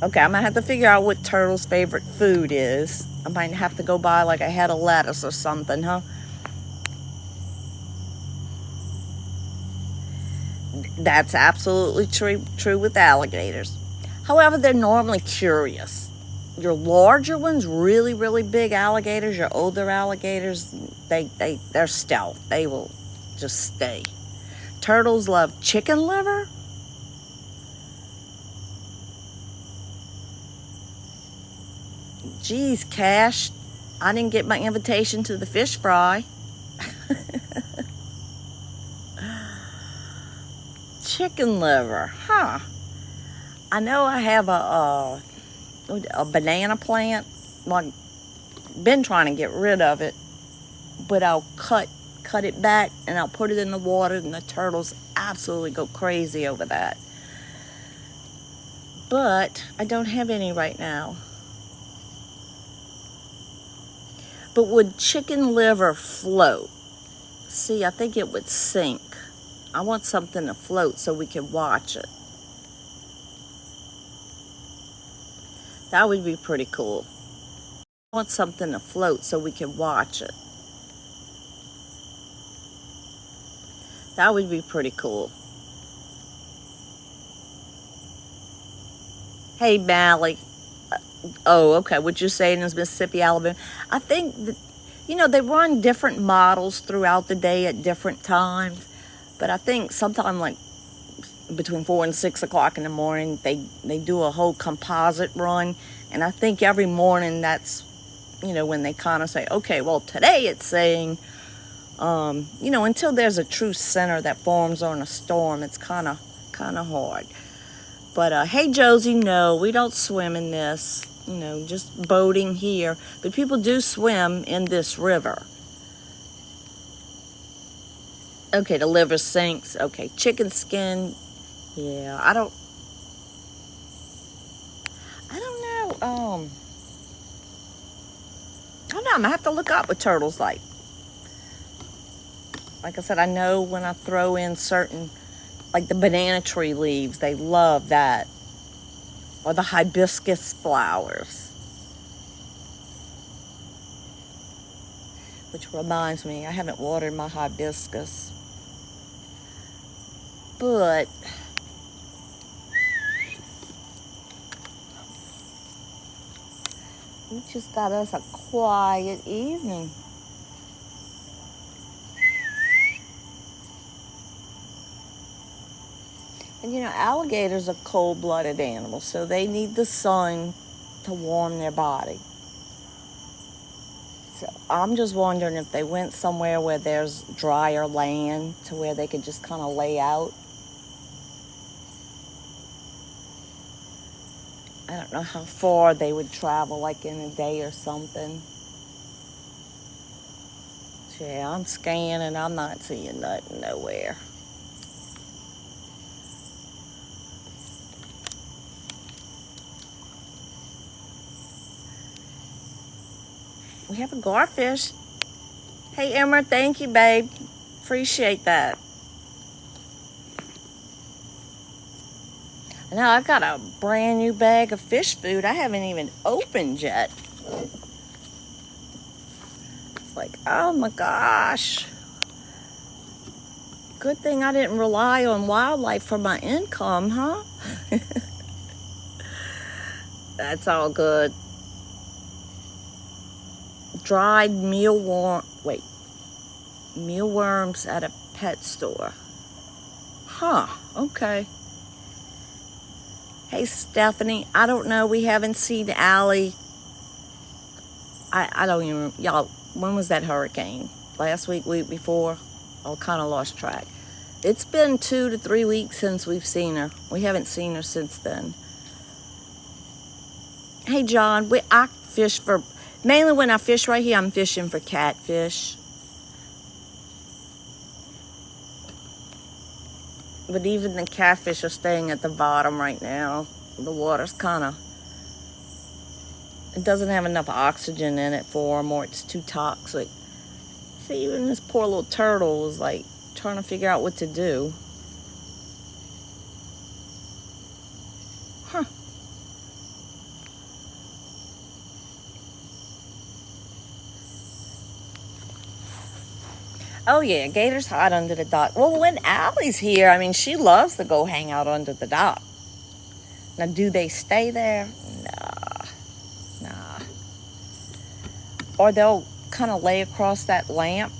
Okay, I'm gonna have to figure out what turtle's favorite food is. I might have to go buy like a head of lettuce or something, huh? That's absolutely true with alligators. However, they're normally curious. Your larger ones, really, really big alligators, your older alligators, they're stealth. They will just stay. Turtles love chicken liver. Geez, Cash, I didn't get my invitation to the fish fry. Chicken liver, huh? I know I have a banana plant. Like, been trying to get rid of it, but I'll cut it back and I'll put it in the water, and the turtles absolutely go crazy over that. But I don't have any right now. But would chicken liver float? See, I think it would sink. I want something to float so we can watch it. That would be pretty cool. I want something to float so we can watch it. That would be pretty cool. Hey, Mally. Oh, okay. What you're saying is Mississippi, Alabama. I think that, they run different models throughout the day at different times. But I think sometime like between 4 and 6 o'clock in the morning, they do a whole composite run. And I think every morning that's, when they kind of say, okay, well, today it's saying, until there's a true center that forms on a storm, it's kind of hard. But hey, Josie, no, we don't swim in this, just boating here. But people do swim in this river. Okay, the liver sinks. Okay, chicken skin. Yeah, I don't know. I don't know. I'm gonna have to look up what turtles like. Like I said, I know when I throw in certain, like the banana tree leaves, they love that. Or the hibiscus flowers. Which reminds me, I haven't watered my hibiscus. But we just got us a quiet evening. And alligators are cold-blooded animals, so they need the sun to warm their body. So I'm just wondering if they went somewhere where there's drier land to where they could just kind of lay out. I don't know how far they would travel, like in a day or something. So yeah, I'm scanning. I'm not seeing nothing nowhere. We have a garfish. Hey, Emma, thank you, babe. Appreciate that. Now I got a brand new bag of fish food I haven't even opened yet. It's like, oh my gosh. Good thing I didn't rely on wildlife for my income, huh? That's all good. Dried mealworms at a pet store. Huh, okay. Hey, Stephanie, I don't know. We haven't seen Allie. I don't even, y'all, when was that hurricane? Last week, week before? I kind of lost track. It's been 2 to 3 weeks since we've seen her. We haven't seen her since then. Hey, John, I fish for, mainly when I fish right here, I'm fishing for catfish. But even the catfish are staying at the bottom right now. The water's it doesn't have enough oxygen in it for them, or it's too toxic. See, even this poor little turtle was like trying to figure out what to do. Huh. Oh yeah, gators hide under the dock. Well, when Allie's here, I mean, she loves to go hang out under the dock. Now, do they stay there? Nah. Or they'll kind of lay across that ramp.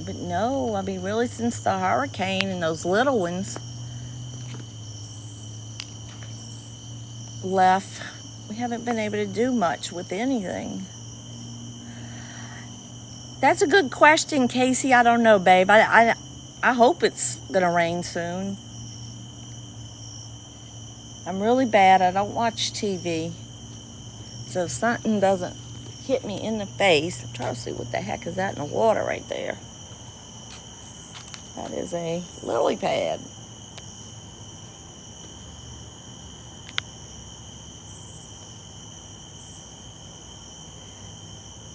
But no, I mean, really, since the hurricane and those little ones left, we haven't been able to do much with anything. That's a good question, Casey. I don't know, babe. I hope it's gonna rain soon. I'm really bad. I don't watch TV. So if something doesn't hit me in the face, I'm trying to see what the heck is that in the water right there. That is a lily pad.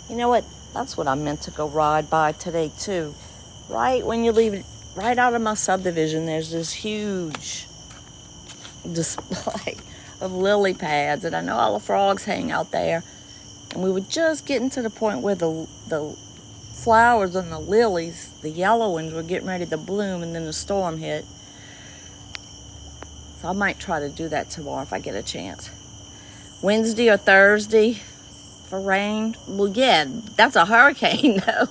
You know what? That's what I meant to go ride by today too. Right when you leave it, right out of my subdivision, there's this huge display of lily pads, and I know all the frogs hang out there. And we were just getting to the point where the flowers on the lilies, the yellow ones, were getting ready to bloom, and then the storm hit. So I might try to do that tomorrow if I get a chance. Wednesday or Thursday for rain. Well, yeah, that's a hurricane, though.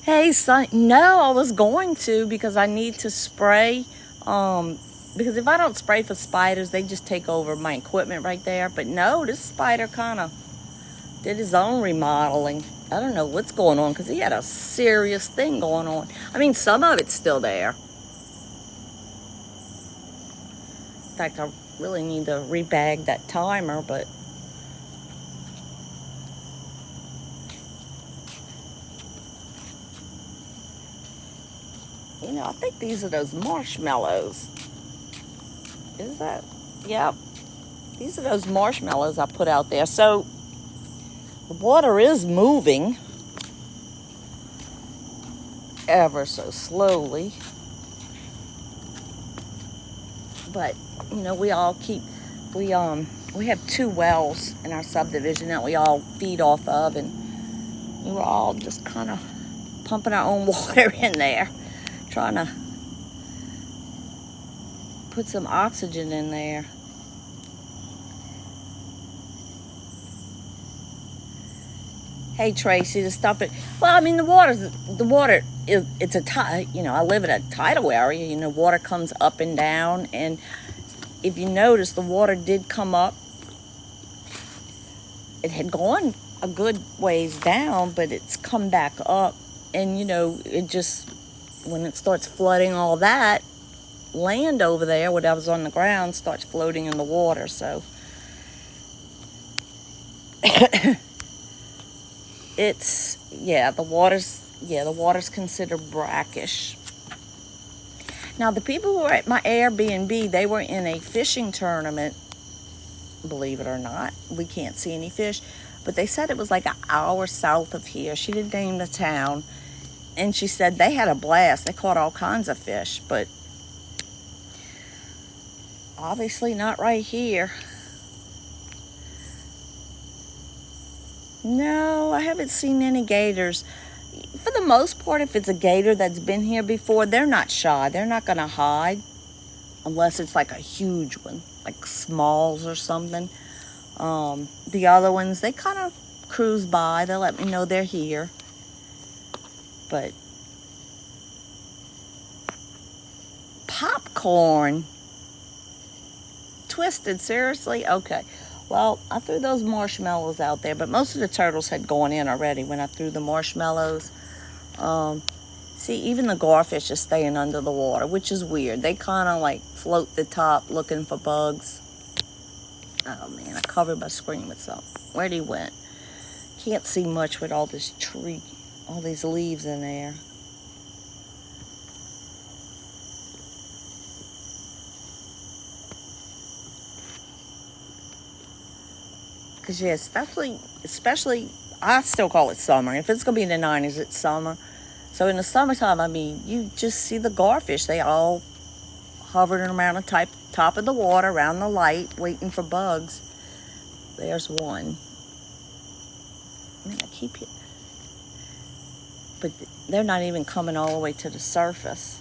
Hey, son, no, I was going to because I need to spray. Because if I don't spray for spiders, they just take over my equipment right there. But no, this spider kind of did his own remodeling. I don't know what's going on because he had a serious thing going on. I mean, some of it's still there. In fact, I really need to rebag that timer, but you know, I think these are those marshmallows. Is that? Yep. These are those marshmallows I put out there. So the water is moving ever so slowly. But, you know, we have 2 wells in our subdivision that we all feed off of, and we were all just kind of pumping our own water in there, trying to put some oxygen in there. Hey, Tracy, to stop it. Well, I mean, the water is, it's you know, I live in a tidal area, you know, water comes up and down. And if you notice, the water did come up. It had gone a good ways down, but it's come back up. And, you know, it just, when it starts flooding all that, land over there, whatever's on the ground, starts floating in the water. So it's, the water's considered brackish. Now, the people who were at my Airbnb, they were in a fishing tournament. Believe it or not, we can't see any fish, but they said it was like an hour south of here. She didn't name the town, and she said they had a blast. They caught all kinds of fish, but obviously not right here. No, I haven't seen any gators. For the most part, if it's a gator that's been here before, they're not shy. They're not going to hide unless it's like a huge one, like smalls or something. The other ones, they kind of cruise by. They let me know they're here. But popcorn. Twisted, seriously? Okay. Well, I threw those marshmallows out there, but most of the turtles had gone in already when I threw the marshmallows. See, even the garfish is staying under the water, which is weird. They kind of like float the top looking for bugs. Oh man, I covered my screen with something. Where'd he went? Can't see much with all this tree, all these leaves in there. Because, yeah, especially, I still call it summer. If it's going to be in the 90s, it's summer. So in the summertime, I mean, you just see the garfish. They all hovering around the top of the water, around the light, waiting for bugs. There's one. Man, I keep it. But they're not even coming all the way to the surface.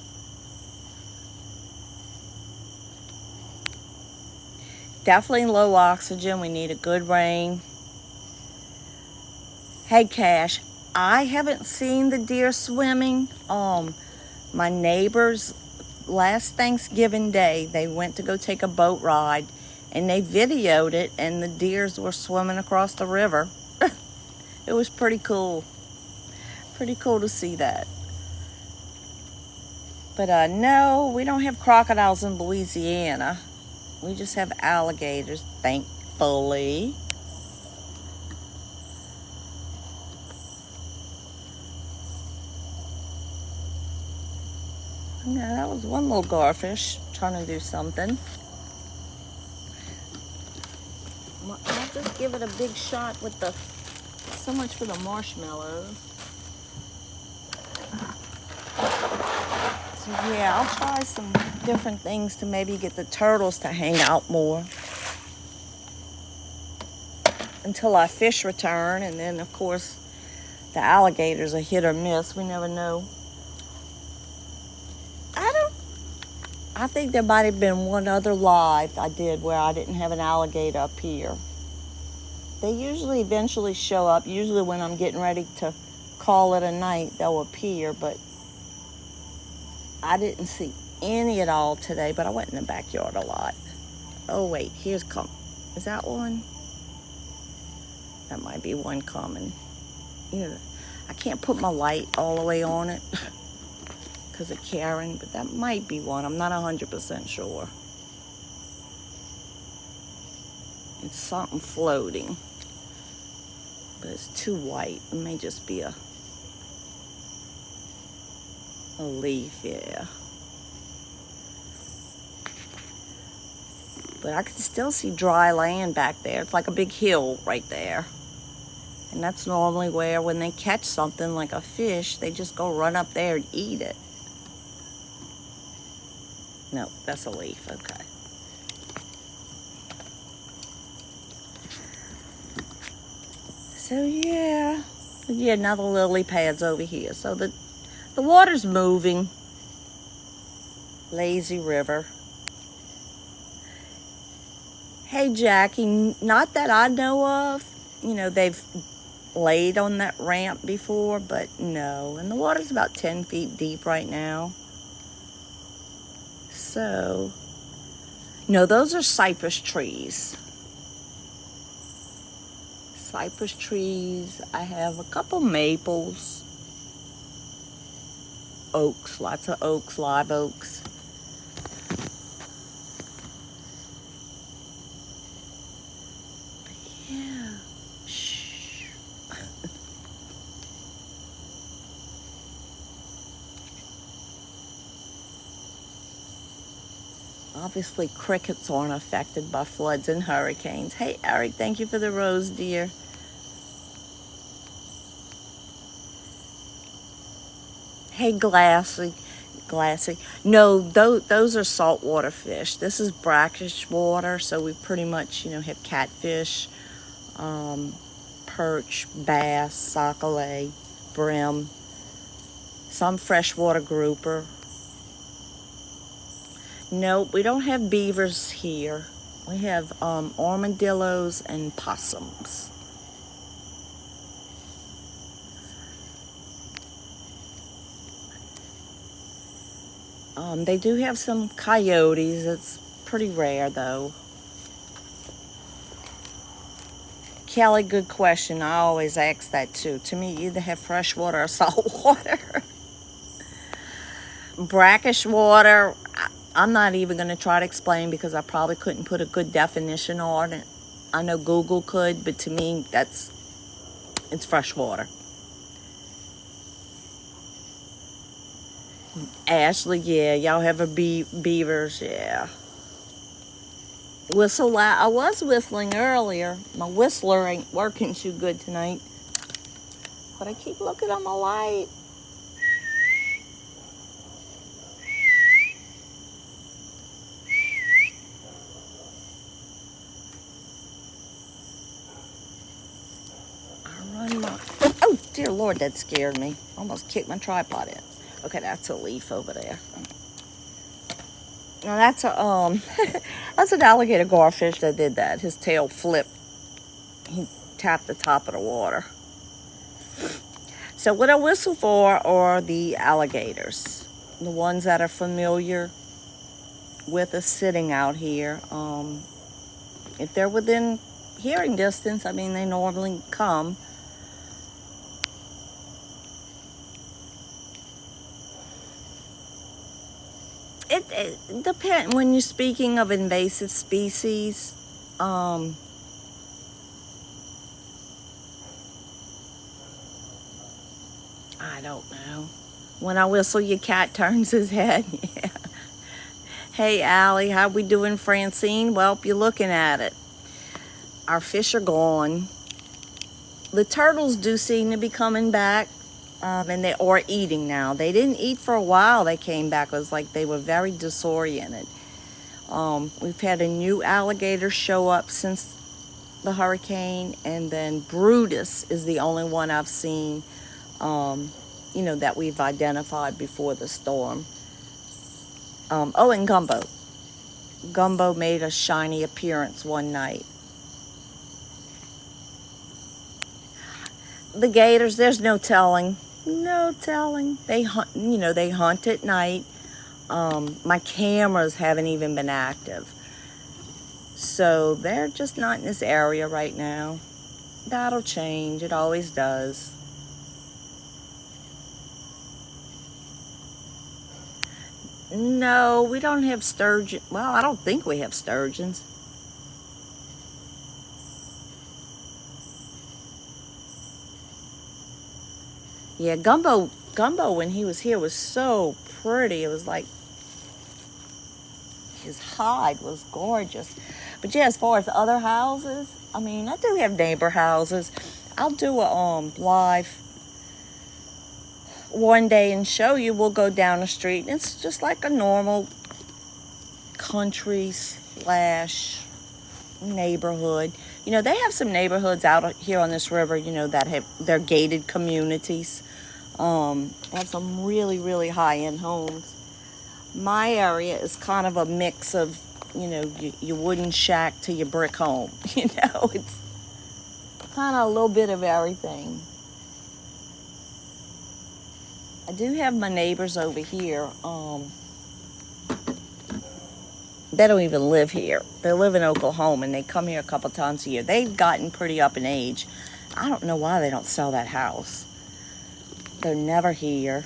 Definitely low oxygen. We need a good rain. Hey, Cash, I haven't seen the deer swimming. My neighbors, last Thanksgiving Day, they went to go take a boat ride, And they videoed it, and the deers were swimming across the river. It was pretty cool. Pretty cool to see that. But no, we don't have crocodiles in Louisiana. We just have alligators, thankfully. Yeah, that was one little garfish trying to do something. I'll just give it a big shot with the, so much for the marshmallows. So yeah, I'll try some different things to maybe get the turtles to hang out more until our fish return. And then of course the alligators are hit or miss. We never know. I think there might have been one other live I did where I didn't have an alligator appear. They usually eventually show up. Usually when I'm getting ready to call it a night, they'll appear, but I didn't see any at all today, but I went in the backyard a lot. Oh wait, here's is that one? That might be one coming. Yeah, I can't put my light all the way on it because of Karen, but that might be one. I'm not 100% sure. It's something floating, but it's too white. It may just be a leaf, yeah. But I can still see dry land back there. It's like a big hill right there. And that's normally where when they catch something like a fish, they just go run up there and eat it. No, that's a leaf, okay. So yeah, now the lily pad's over here. So the water's moving. Lazy river. Hey Jackie, not that I know of. You know, they've laid on that ramp before, but no. And the water's about 10 feet deep right now. So, no, those are cypress trees. Cypress trees. I have a couple maples. Oaks, lots of oaks, live oaks. But yeah. Shh. Obviously, crickets aren't affected by floods and hurricanes. Hey, Eric, thank you for the rose, dear. Hey, Glassy. No, those are saltwater fish. This is brackish water, so we pretty much, have catfish, perch, bass, sockeye, brim, some freshwater grouper. Nope, we don't have beavers here. We have armadillos and possums. They do have some coyotes. It's pretty rare, though. Kelly, good question. I always ask that, too. To me, you either have fresh water or salt water. Brackish water, I'm not even going to try to explain because I probably couldn't put a good definition on it. I know Google could, but to me, it's fresh water. Ashley, yeah, y'all have beavers, yeah. Whistle loud. I was whistling earlier. My whistler ain't working too good tonight. But I keep looking on my light. Oh, dear Lord, that scared me. Almost kicked my tripod in. Okay, that's a leaf over there. Now that's that's an alligator garfish that did that. His tail flipped. He tapped the top of the water. So what I whistle for are the alligators, the ones that are familiar with us sitting out here. If they're within hearing distance, I mean, they normally come. It depends. When you're speaking of invasive species, I don't know. When I whistle, your cat turns his head. Yeah. Hey, Allie, how we doing, Francine? Well, you're looking at it. Our fish are gone. The turtles do seem to be coming back, and they are eating now. They didn't eat for a while. They came back. It was like they were very disoriented. We've had a new alligator show up since the hurricane, and then Brutus is the only one I've seen, that we've identified before the storm. And Gumbo. Gumbo made a shiny appearance one night. The gators, there's no telling. No telling. They hunt, they hunt at night. My cameras haven't even been active. So they're just not in this area right now. That'll change. It always does. No, we don't have sturgeon. Well, I don't think we have sturgeons. Yeah, Gumbo when he was here was so pretty. It was like his hide was gorgeous. But yeah, as far as other houses, I mean, I do have neighbor houses. I'll do a live one day and show you. We'll go down the street. It's just like a normal country / neighborhood. They have some neighborhoods out here on this river, that have their gated communities. Have some really, really high-end homes. My area is kind of a mix of, your wooden shack to your brick home. It's kind of a little bit of everything. I do have my neighbors over here. They don't even live here. They live in Oklahoma, and they come here a couple times a year. They've gotten pretty up in age. I don't know why they don't sell that house. They're never here.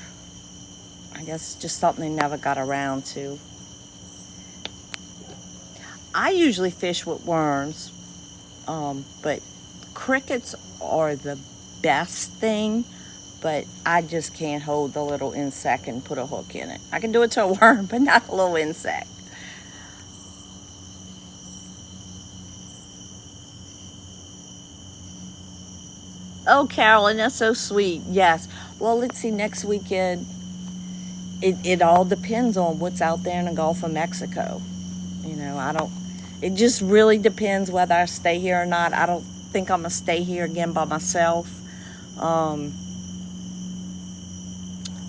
I guess it's just something they never got around to. I usually fish with worms, but crickets are the best thing, but I just can't hold the little insect and put a hook in it. I can do it to a worm, but not a little insect. Oh, Carolyn, that's so sweet. Yes. Well, let's see, next weekend, it all depends on what's out there in the Gulf of Mexico. It just really depends whether I stay here or not. I don't think I'm going to stay here again by myself.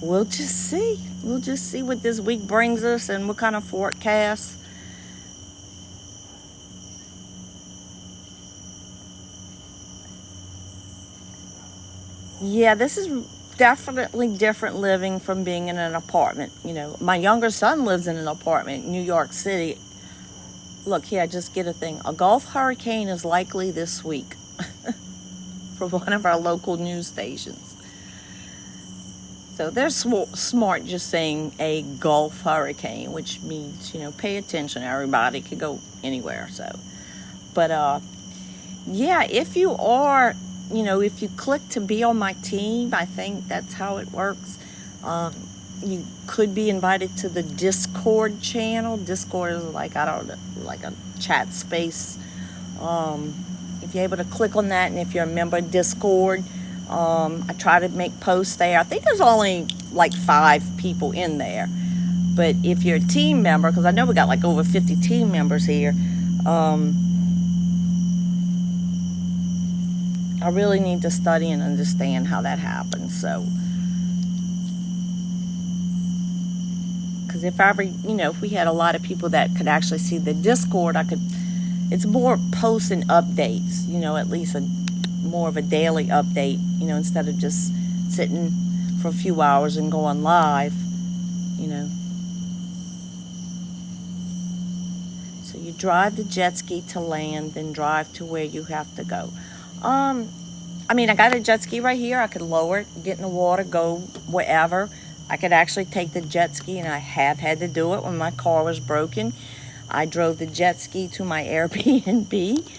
We'll just see. We'll just see what this week brings us and what kind of forecast. Yeah, this is definitely different living from being in an apartment. My younger son lives in an apartment in New York City. Look here, just get a thing. A Gulf hurricane is likely this week from one of our local news stations. So they're smart just saying a Gulf hurricane, which means, pay attention. Everybody could go anywhere. So, but yeah, if you are, if you click to be on my team, I think that's how it works. You could be invited to the Discord channel. Discord is like a chat space. If you're able to click on that, and if you're a member of Discord, I try to make posts there. I think there's only like 5 people in there. But if you're a team member, because I know we got like over 50 team members here, I really need to study and understand how that happens. So, because if we had a lot of people that could actually see the Discord, it's more posts and updates, at least more of a daily update, instead of just sitting for a few hours and going live, So So you drive the jet ski to land, then drive to where you have to go. I mean, I got a jet ski right here. I could lower it, get in the water, go wherever. I could actually take the jet ski, and I have had to do it when my car was broken. I drove the jet ski to my Airbnb,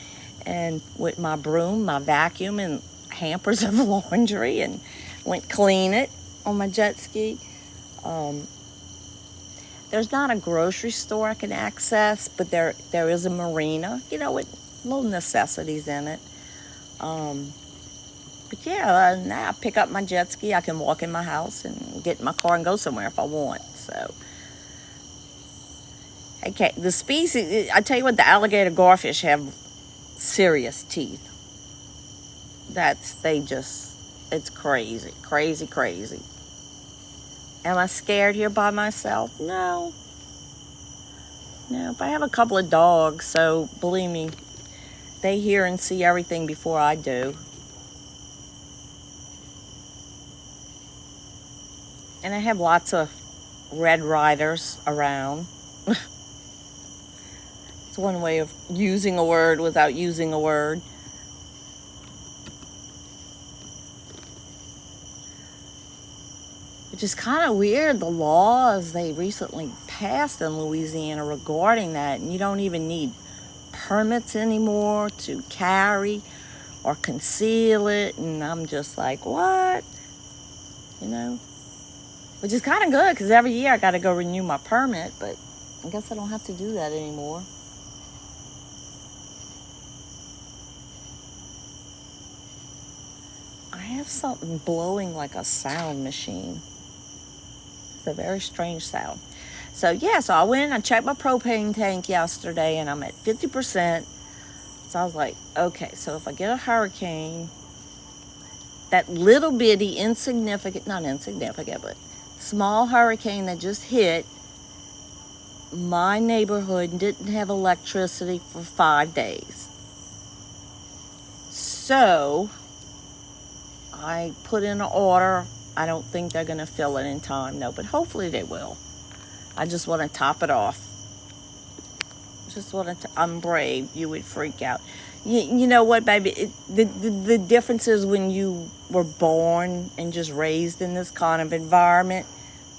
and with my broom, my vacuum, and hampers of laundry, and went clean it on my jet ski. There's not a grocery store I can access, but there is a marina, you know, with little necessities in it. But yeah, now I pick up my jet ski. I can walk in my house and get in my car and go somewhere if I want. So, okay, the species, I tell you what, the alligator garfish have serious teeth. It's crazy, crazy, crazy. Am I scared here by myself? No. No, but I have a couple of dogs, so believe me, they hear and see everything before I do. And I have lots of red riders around. It's one way of using a word without using a word. Which is kind of weird, the laws they recently passed in Louisiana regarding that. And you don't even need permits anymore to carry or conceal it. And I'm just like, what? You know? Which is kind of good, because every year I got to go renew my permit. But I guess I don't have to do that anymore. I have something blowing like a sound machine. A very strange sound. So I went and I checked my propane tank yesterday, and I'm at 50%. So I was like, okay, so if I get a hurricane, that little bitty not insignificant, but small hurricane that just hit my neighborhood didn't have electricity for 5 days. So I put in an order. I don't think they're going to fill it in time, no, but hopefully they will. I just want to top it off. I'm brave. You would freak out. You know what, baby? The difference is when you were born and just raised in this kind of environment,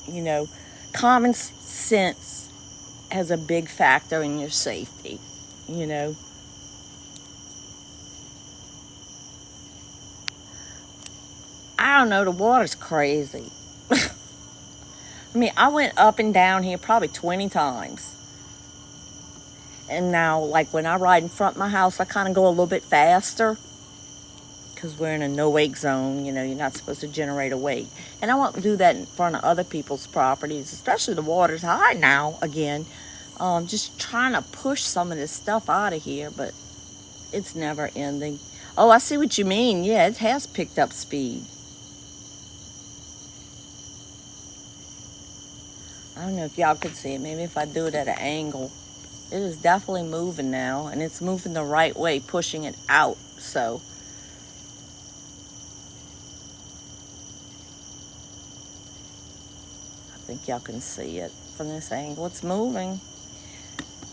you know, common sense has a big factor in your safety, you know. I don't know, the water's crazy. I mean, I went up and down here probably 20 times. And now, like, when I ride in front of my house, I kind of go a little bit faster. Because we're in a no-wake zone, you know, you're not supposed to generate a wake. And I won't do that in front of other people's properties, especially the water's high now, again. Just trying to push some of this stuff out of here, but it's never ending. Oh, I see what you mean. Yeah, it has picked up speed. I don't know if y'all could see it. Maybe if I do it at an angle. It is definitely moving now, and it's moving the right way, pushing it out. So I think y'all can see it from this angle. It's moving,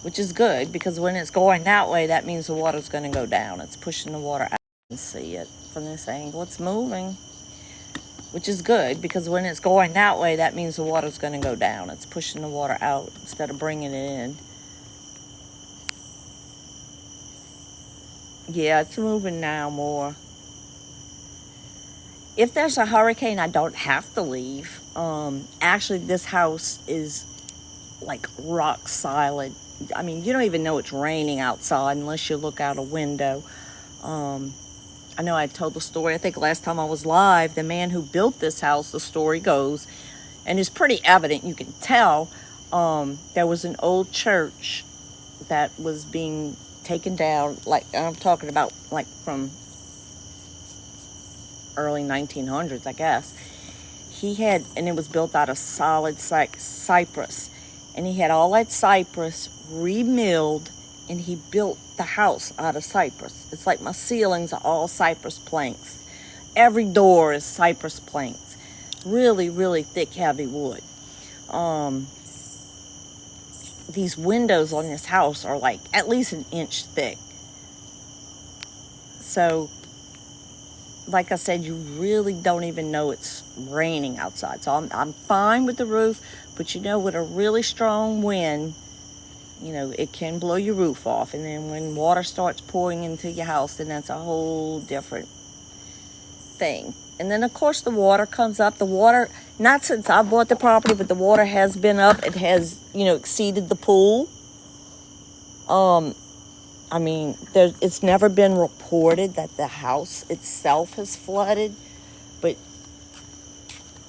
which is good, because when it's going that way, that means the water's going to go down. It's pushing the water out. You can see it from this angle. It's moving, which is good, because when it's going that way, that means the water's going to go down. It's pushing the water out instead of bringing it in. Yeah, it's moving now more. If there's a hurricane, I don't have to leave. Actually, this house is like rock solid. I mean, you don't even know it's raining outside unless you look out a window. I know I told the story, I think last time I was live, the man who built this house, the story goes, and it's pretty evident, you can tell, there was an old church that was being taken down, like, I'm talking about like from early 1900s, I guess. And it was built out of solid cypress, and he had all that cypress remilled, and he built the house out of cypress. It's like my ceilings are all cypress planks. Every door is cypress planks. Really, really thick, heavy wood. these windows on this house are like at least an inch thick. So, like I said, you really don't even know it's raining outside. So I'm fine with the roof, but with a really strong wind, it can blow your roof off. And then when water starts pouring into your house, then that's a whole different thing. And then, of course, the water comes up. The water, not since I bought the property, but the water has been up. It has, exceeded the pool. It's never been reported that the house itself has flooded, but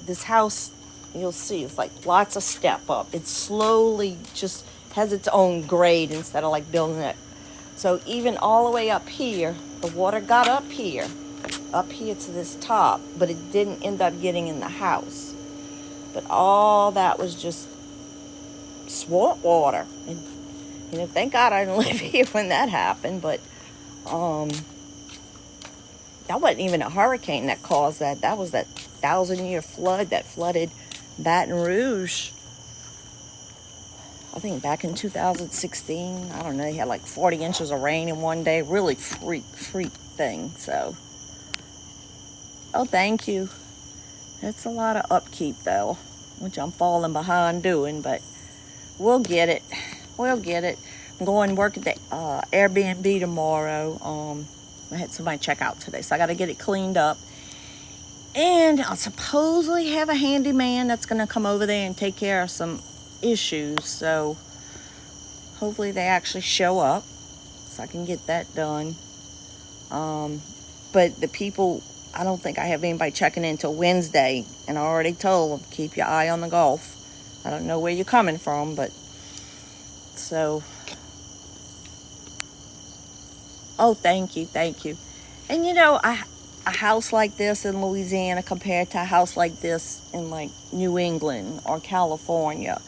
this house, you'll see, it's like lots of step up. It slowly just has its own grade instead of like building it. So even all the way up here, the water got up here to this top, but it didn't end up getting in the house. But all that was just swamp water. And thank God I didn't live here when that happened, but that wasn't even a hurricane that caused that. That was that 1,000-year flood that flooded Baton Rouge. I think back in 2016. I don't know, you had like 40 inches of rain in one day. Really freak thing. So, thank you. It's a lot of upkeep though, which I'm falling behind doing, but we'll get it. I'm going to work at the Airbnb tomorrow. I had somebody check out today, so I got to get it cleaned up. And I'll supposedly have a handyman that's going to come over there and take care of some issues. So hopefully they actually show up so I can get that done. But the people, I don't think I have anybody checking in until Wednesday. And I already told them, keep your eye on the Gulf. I don't know where you're coming from, but so... thank you. And a house like this in Louisiana compared to a house like this in like New England or California,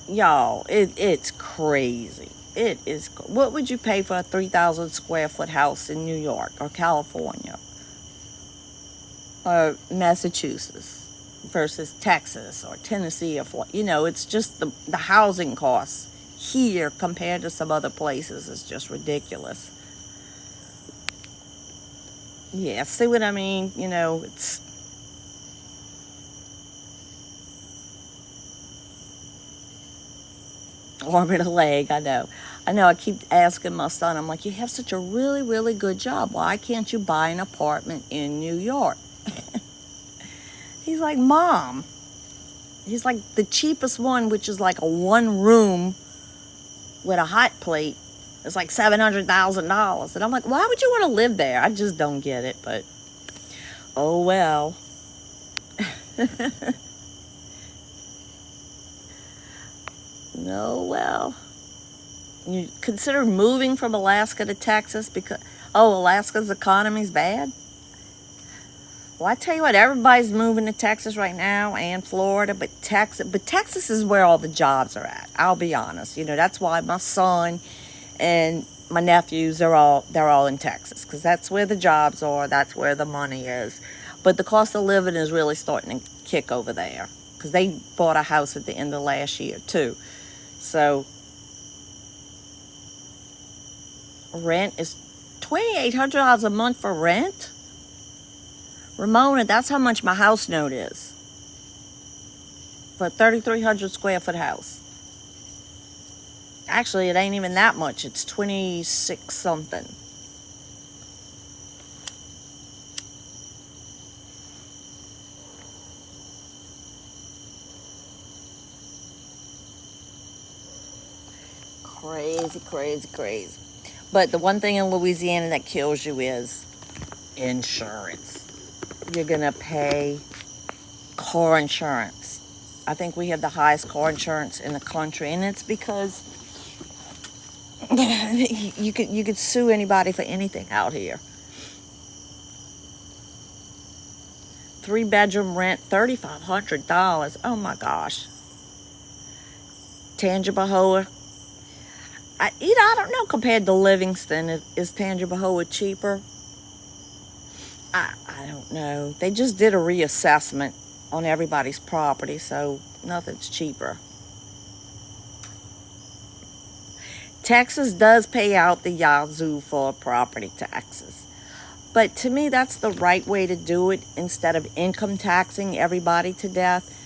y'all, it's crazy. It is. What would you pay for a 3,000 square foot house in New York or California or Massachusetts versus Texas or Tennessee or Florida? It's just the housing costs here compared to some other places is just ridiculous. Yeah, see what I mean? It's... arm and a leg, I know. I keep asking my son, I'm like, you have such a really, really good job. Why can't you buy an apartment in New York? He's like, Mom. He's like, the cheapest one, which is like a one room with a hot plate, it's like $700,000. And I'm like, why would you want to live there? I just don't get it, but oh well. No, well. You consider moving from Alaska to Texas because, Alaska's economy's bad? Well, I tell you what, everybody's moving to Texas right now and Florida, but Texas is where all the jobs are at. I'll be honest. That's why my son and my nephews, they're all in Texas because that's where the jobs are. That's where the money is. But the cost of living is really starting to kick over there because they bought a house at the end of last year too. So rent is $2,800 a month for rent. Ramona, that's how much my house note is for a 3,300 square foot house. Actually, it ain't even that much. It's 26 something. Crazy. But the one thing in Louisiana that kills you is insurance. You're going to pay car insurance. I think we have the highest car insurance in the country, and it's because you could sue anybody for anything out here. 3-bedroom rent, $3,500. Oh my gosh. Tangipahoa. I don't know, compared to Livingston, is Tangipahoa cheaper? I don't know. They just did a reassessment on everybody's property, so nothing's cheaper. Texas does pay out the yazoo for property taxes. But to me, that's the right way to do it instead of income taxing everybody to death.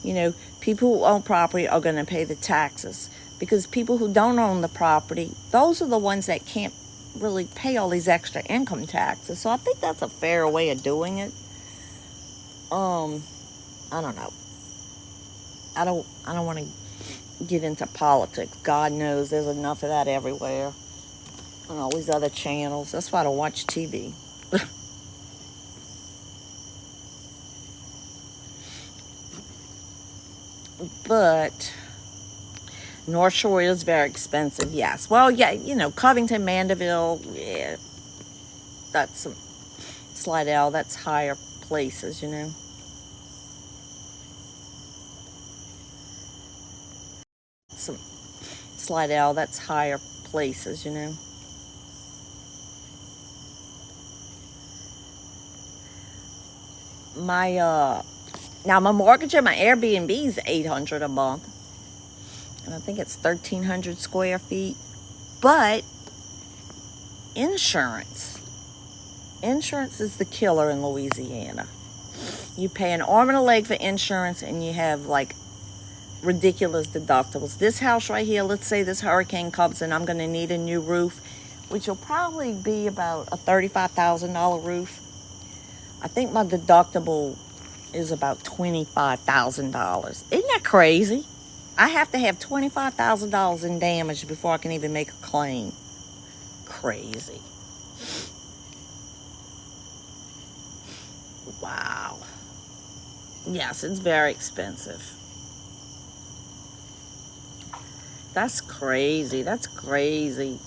You know, people who own property are going to pay the taxes because people who don't own the property, those are the ones that can't really pay all these extra income taxes. So I think that's a fair way of doing it. I don't know. I don't want to get into politics. God knows there's enough of that everywhere on all these other channels. That's why I don't watch TV. But North Shore is very expensive, yes. Well, yeah, you know, Covington, Mandeville, yeah, that's some Slidell, that's higher places, you know. Some Slidell, that's higher places, you know. My Now my mortgage and my Airbnb is $800 a month, and I think it's 1,300 square feet. But insurance, insurance is the killer in Louisiana. You pay an arm and a leg for insurance, and you have like ridiculous deductibles. This house right here, let's say this hurricane comes and I'm going to need a new roof, which will probably be about a $35,000 roof. I think my deductible is about $25,000. Isn't that crazy? I have to have $25,000 in damage before I can even make a claim. Crazy. Wow. Yes, it's very expensive. That's crazy. That's crazy.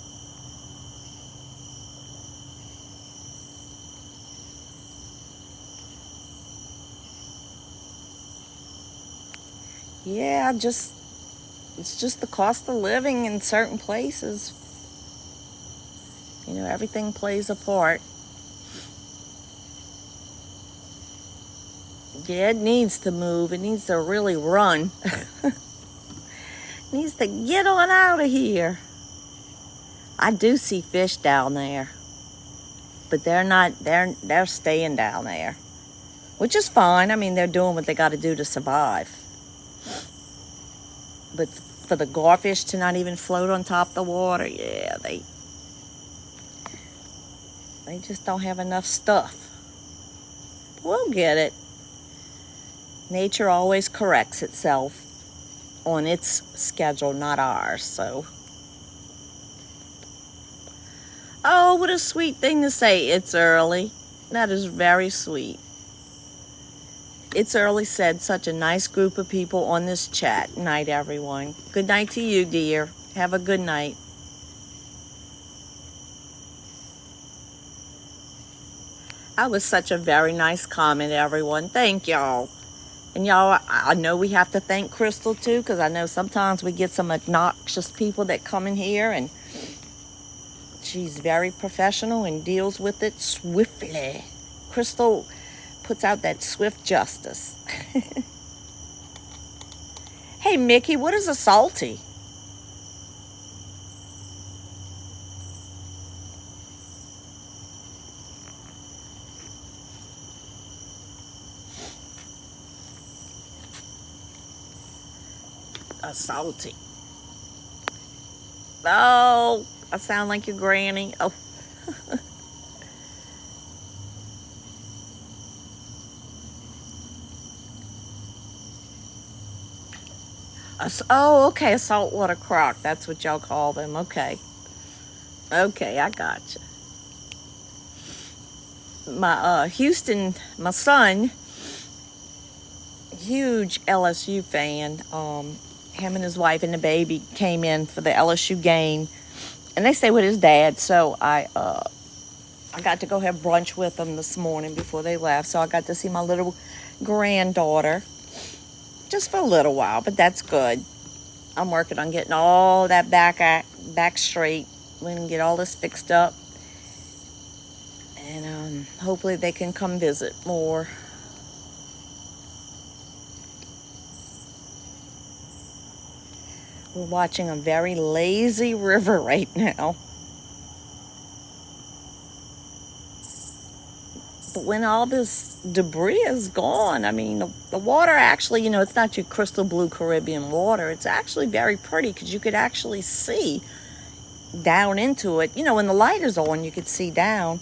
Yeah, it's just the cost of living in certain places. You know, everything plays a part. Yeah, it needs to move. It needs to really run. It needs to get on out of here. I do see fish down there, but they're staying down there, which is fine. I mean, they're doing what they got to do to survive. But for the garfish to not even float on top of the water, yeah, they just don't have enough stuff. We'll get it. Nature always corrects itself on its schedule, not ours. So, oh, what a sweet thing to say. It's early. That is very sweet. It's early said, such a nice group of people on this chat. Night, everyone. Good night to you, dear. Have a good night. That was such a very nice comment, everyone. Thank y'all. And y'all, I know we have to thank Crystal too, because I know sometimes we get some obnoxious people that come in here, and she's very professional and deals with it swiftly. Crystal puts out that swift justice. Hey, Mickey, what is a salty? A salty. Oh, I sound like your granny. Oh. Oh, okay, a saltwater crock. That's what y'all call them. Okay. Okay, I gotcha. My son, huge LSU fan. Him and his wife and the baby came in for the LSU game, and they stay with his dad. So I got to go have brunch with them this morning before they left. So I got to see my little granddaughter just for a little while, but that's good. I'm working on getting all that back straight. We can get all this fixed up, and hopefully they can come visit more. We're watching a very lazy river right now. But when all this debris is gone, I mean, the water actually, it's not your crystal blue Caribbean water. It's actually very pretty because you could actually see down into it. When the light is on, you could see down.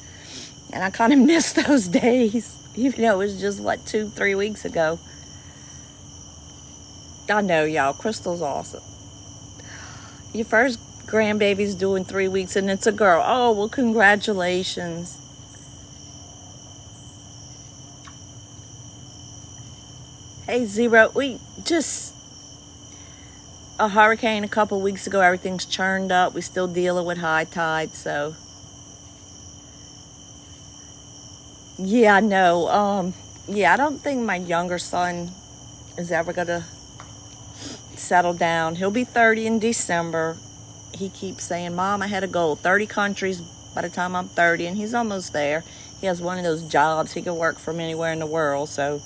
And I kind of miss those days, even though it was just, 2-3 weeks ago. I know, y'all, Crystal's awesome. Your first grandbaby's due in 3 weeks, and it's a girl. Oh, well, congratulations. Hey, Zero, we just a hurricane a couple weeks ago. Everything's churned up. We're still dealing with high tide, so. Yeah, I know. Yeah, I don't think my younger son is ever going to settle down. He'll be 30 in December. He keeps saying, Mom, I had a goal, 30 countries by the time I'm 30, and he's almost there. He has one of those jobs. He can work from anywhere in the world, so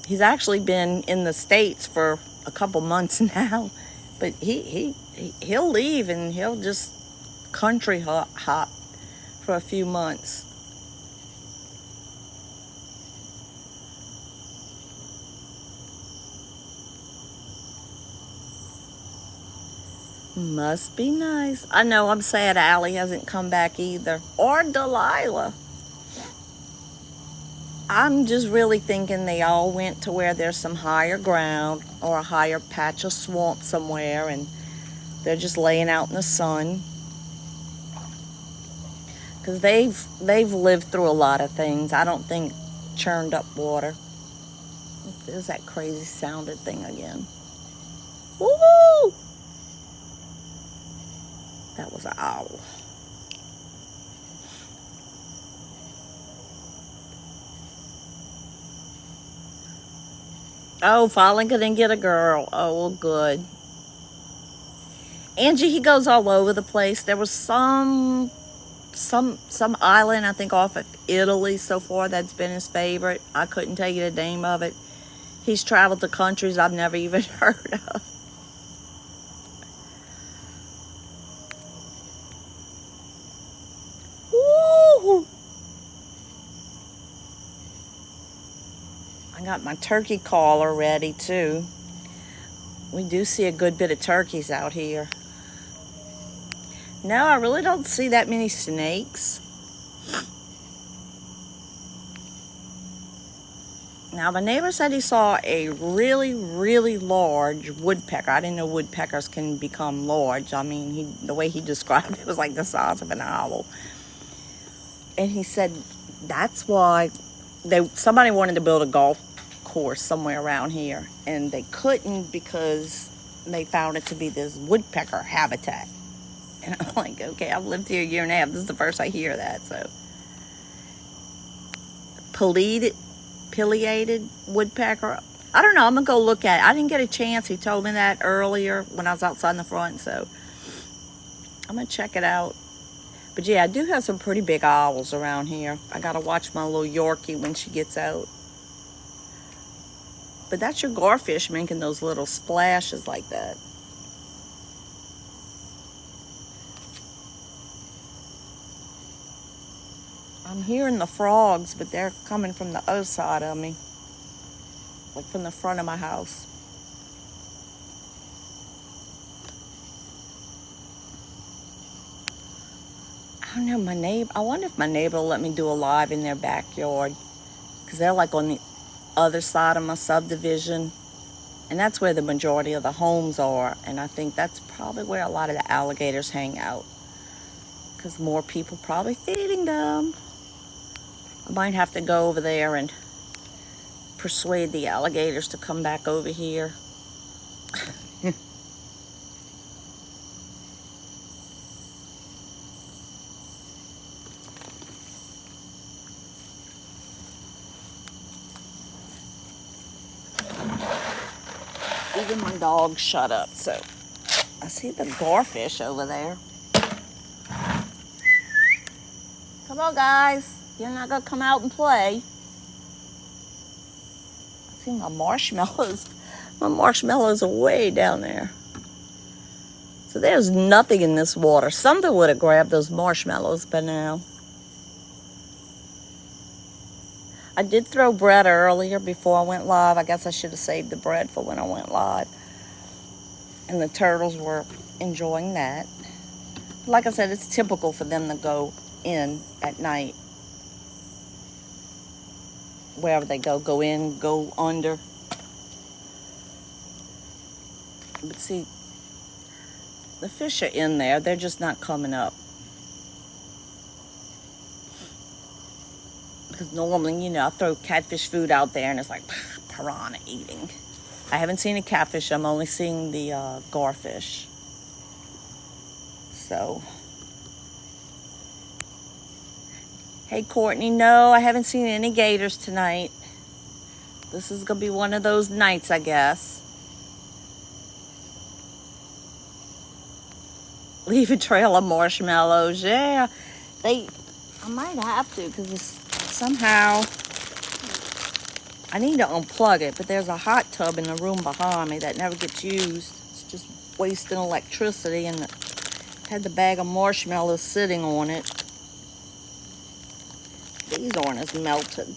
he's actually been in the States for a couple months now, but he'll leave and he'll just country hop for a few months. Must be nice. I know, I'm sad Allie hasn't come back either. Or Delilah. I'm just really thinking they all went to where there's some higher ground or a higher patch of swamp somewhere, and they're just laying out in the sun. Because they've lived through a lot of things. I don't think churned up water. There's that crazy sounded thing again. Woo! That was an owl. Oh, finally gonna get a girl. Oh, well, good. Angie, he goes all over the place. There was some island, I think, off of Italy so far that's been his favorite. I couldn't tell you the name of it. He's traveled to countries I've never even heard of. Woo! I got my turkey caller ready too. We do see a good bit of turkeys out here. No, I really don't see that many snakes. Now, my neighbor said he saw a really, really large woodpecker. I didn't know woodpeckers can become large. I mean, the way he described it was like the size of an owl. And he said that's why somebody wanted to build a golf course somewhere around here, and they couldn't because they found it to be this woodpecker habitat. And I'm like, okay, I've lived here a year and a half. This is the first I hear that. So, pileated woodpecker. I don't know. I'm gonna go look at it. I didn't get a chance. He told me that earlier when I was outside in the front, so I'm gonna check it out. But yeah, I do have some pretty big owls around here. I gotta watch my little Yorkie when she gets out. But that's your garfish making those little splashes like that. I'm hearing the frogs, but they're coming from the other side of me. Like from the front of my house. I don't know, I wonder if my neighbor will let me do a live in their backyard. Because they're like on the other side of my subdivision. And that's where the majority of the homes are. And I think that's probably where a lot of the alligators hang out. Because more people probably feeding them. I might have to go over there and persuade the alligators to come back over here. Even my dog shut up, so I see the garfish over there. Come on, guys. You're not gonna come out and play. I see my marshmallows. My marshmallows are way down there. So there's nothing in this water. Something would have grabbed those marshmallows by now. I did throw bread earlier before I went live. I guess I should have saved the bread for when I went live. And the turtles were enjoying that. Like I said, it's typical for them to go in at night. Wherever they go in, go under. But see, the fish are in there. They're just not coming up. Because normally, you know, I throw catfish food out there and it's like piranha eating. I haven't seen a catfish. I'm only seeing the garfish. So, hey Courtney, no, I haven't seen any gators tonight. This is going to be one of those nights, I guess. Leave a trail of marshmallows. Yeah, I might have to because somehow I need to unplug it, but there's a hot tub in the room behind me that never gets used. It's just wasting electricity, and had the bag of marshmallows sitting on it. These aren't as melted.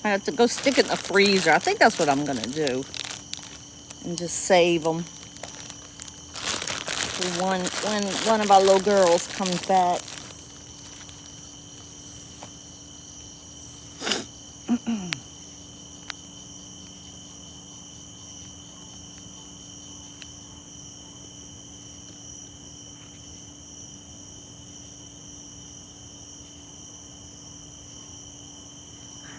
I have to go stick it in the freezer. I think that's what I'm going to do. And just save them. When one of our little girls comes back.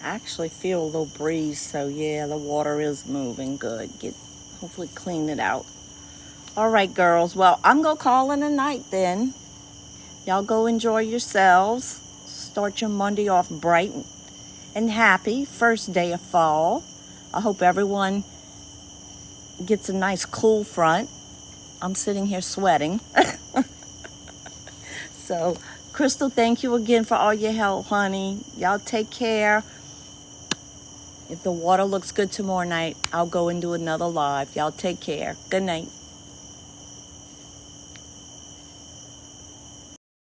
I actually feel a little breeze, so yeah, the water is moving good. Hopefully clean it out. All right, girls. Well, I'm going to call it a night then. Y'all go enjoy yourselves. Start your Monday off bright and happy. First day of fall. I hope everyone gets a nice cool front. I'm sitting here sweating. So, Crystal, thank you again for all your help, honey. Y'all take care. If the water looks good tomorrow night, I'll go and do another live. Y'all take care. Good night.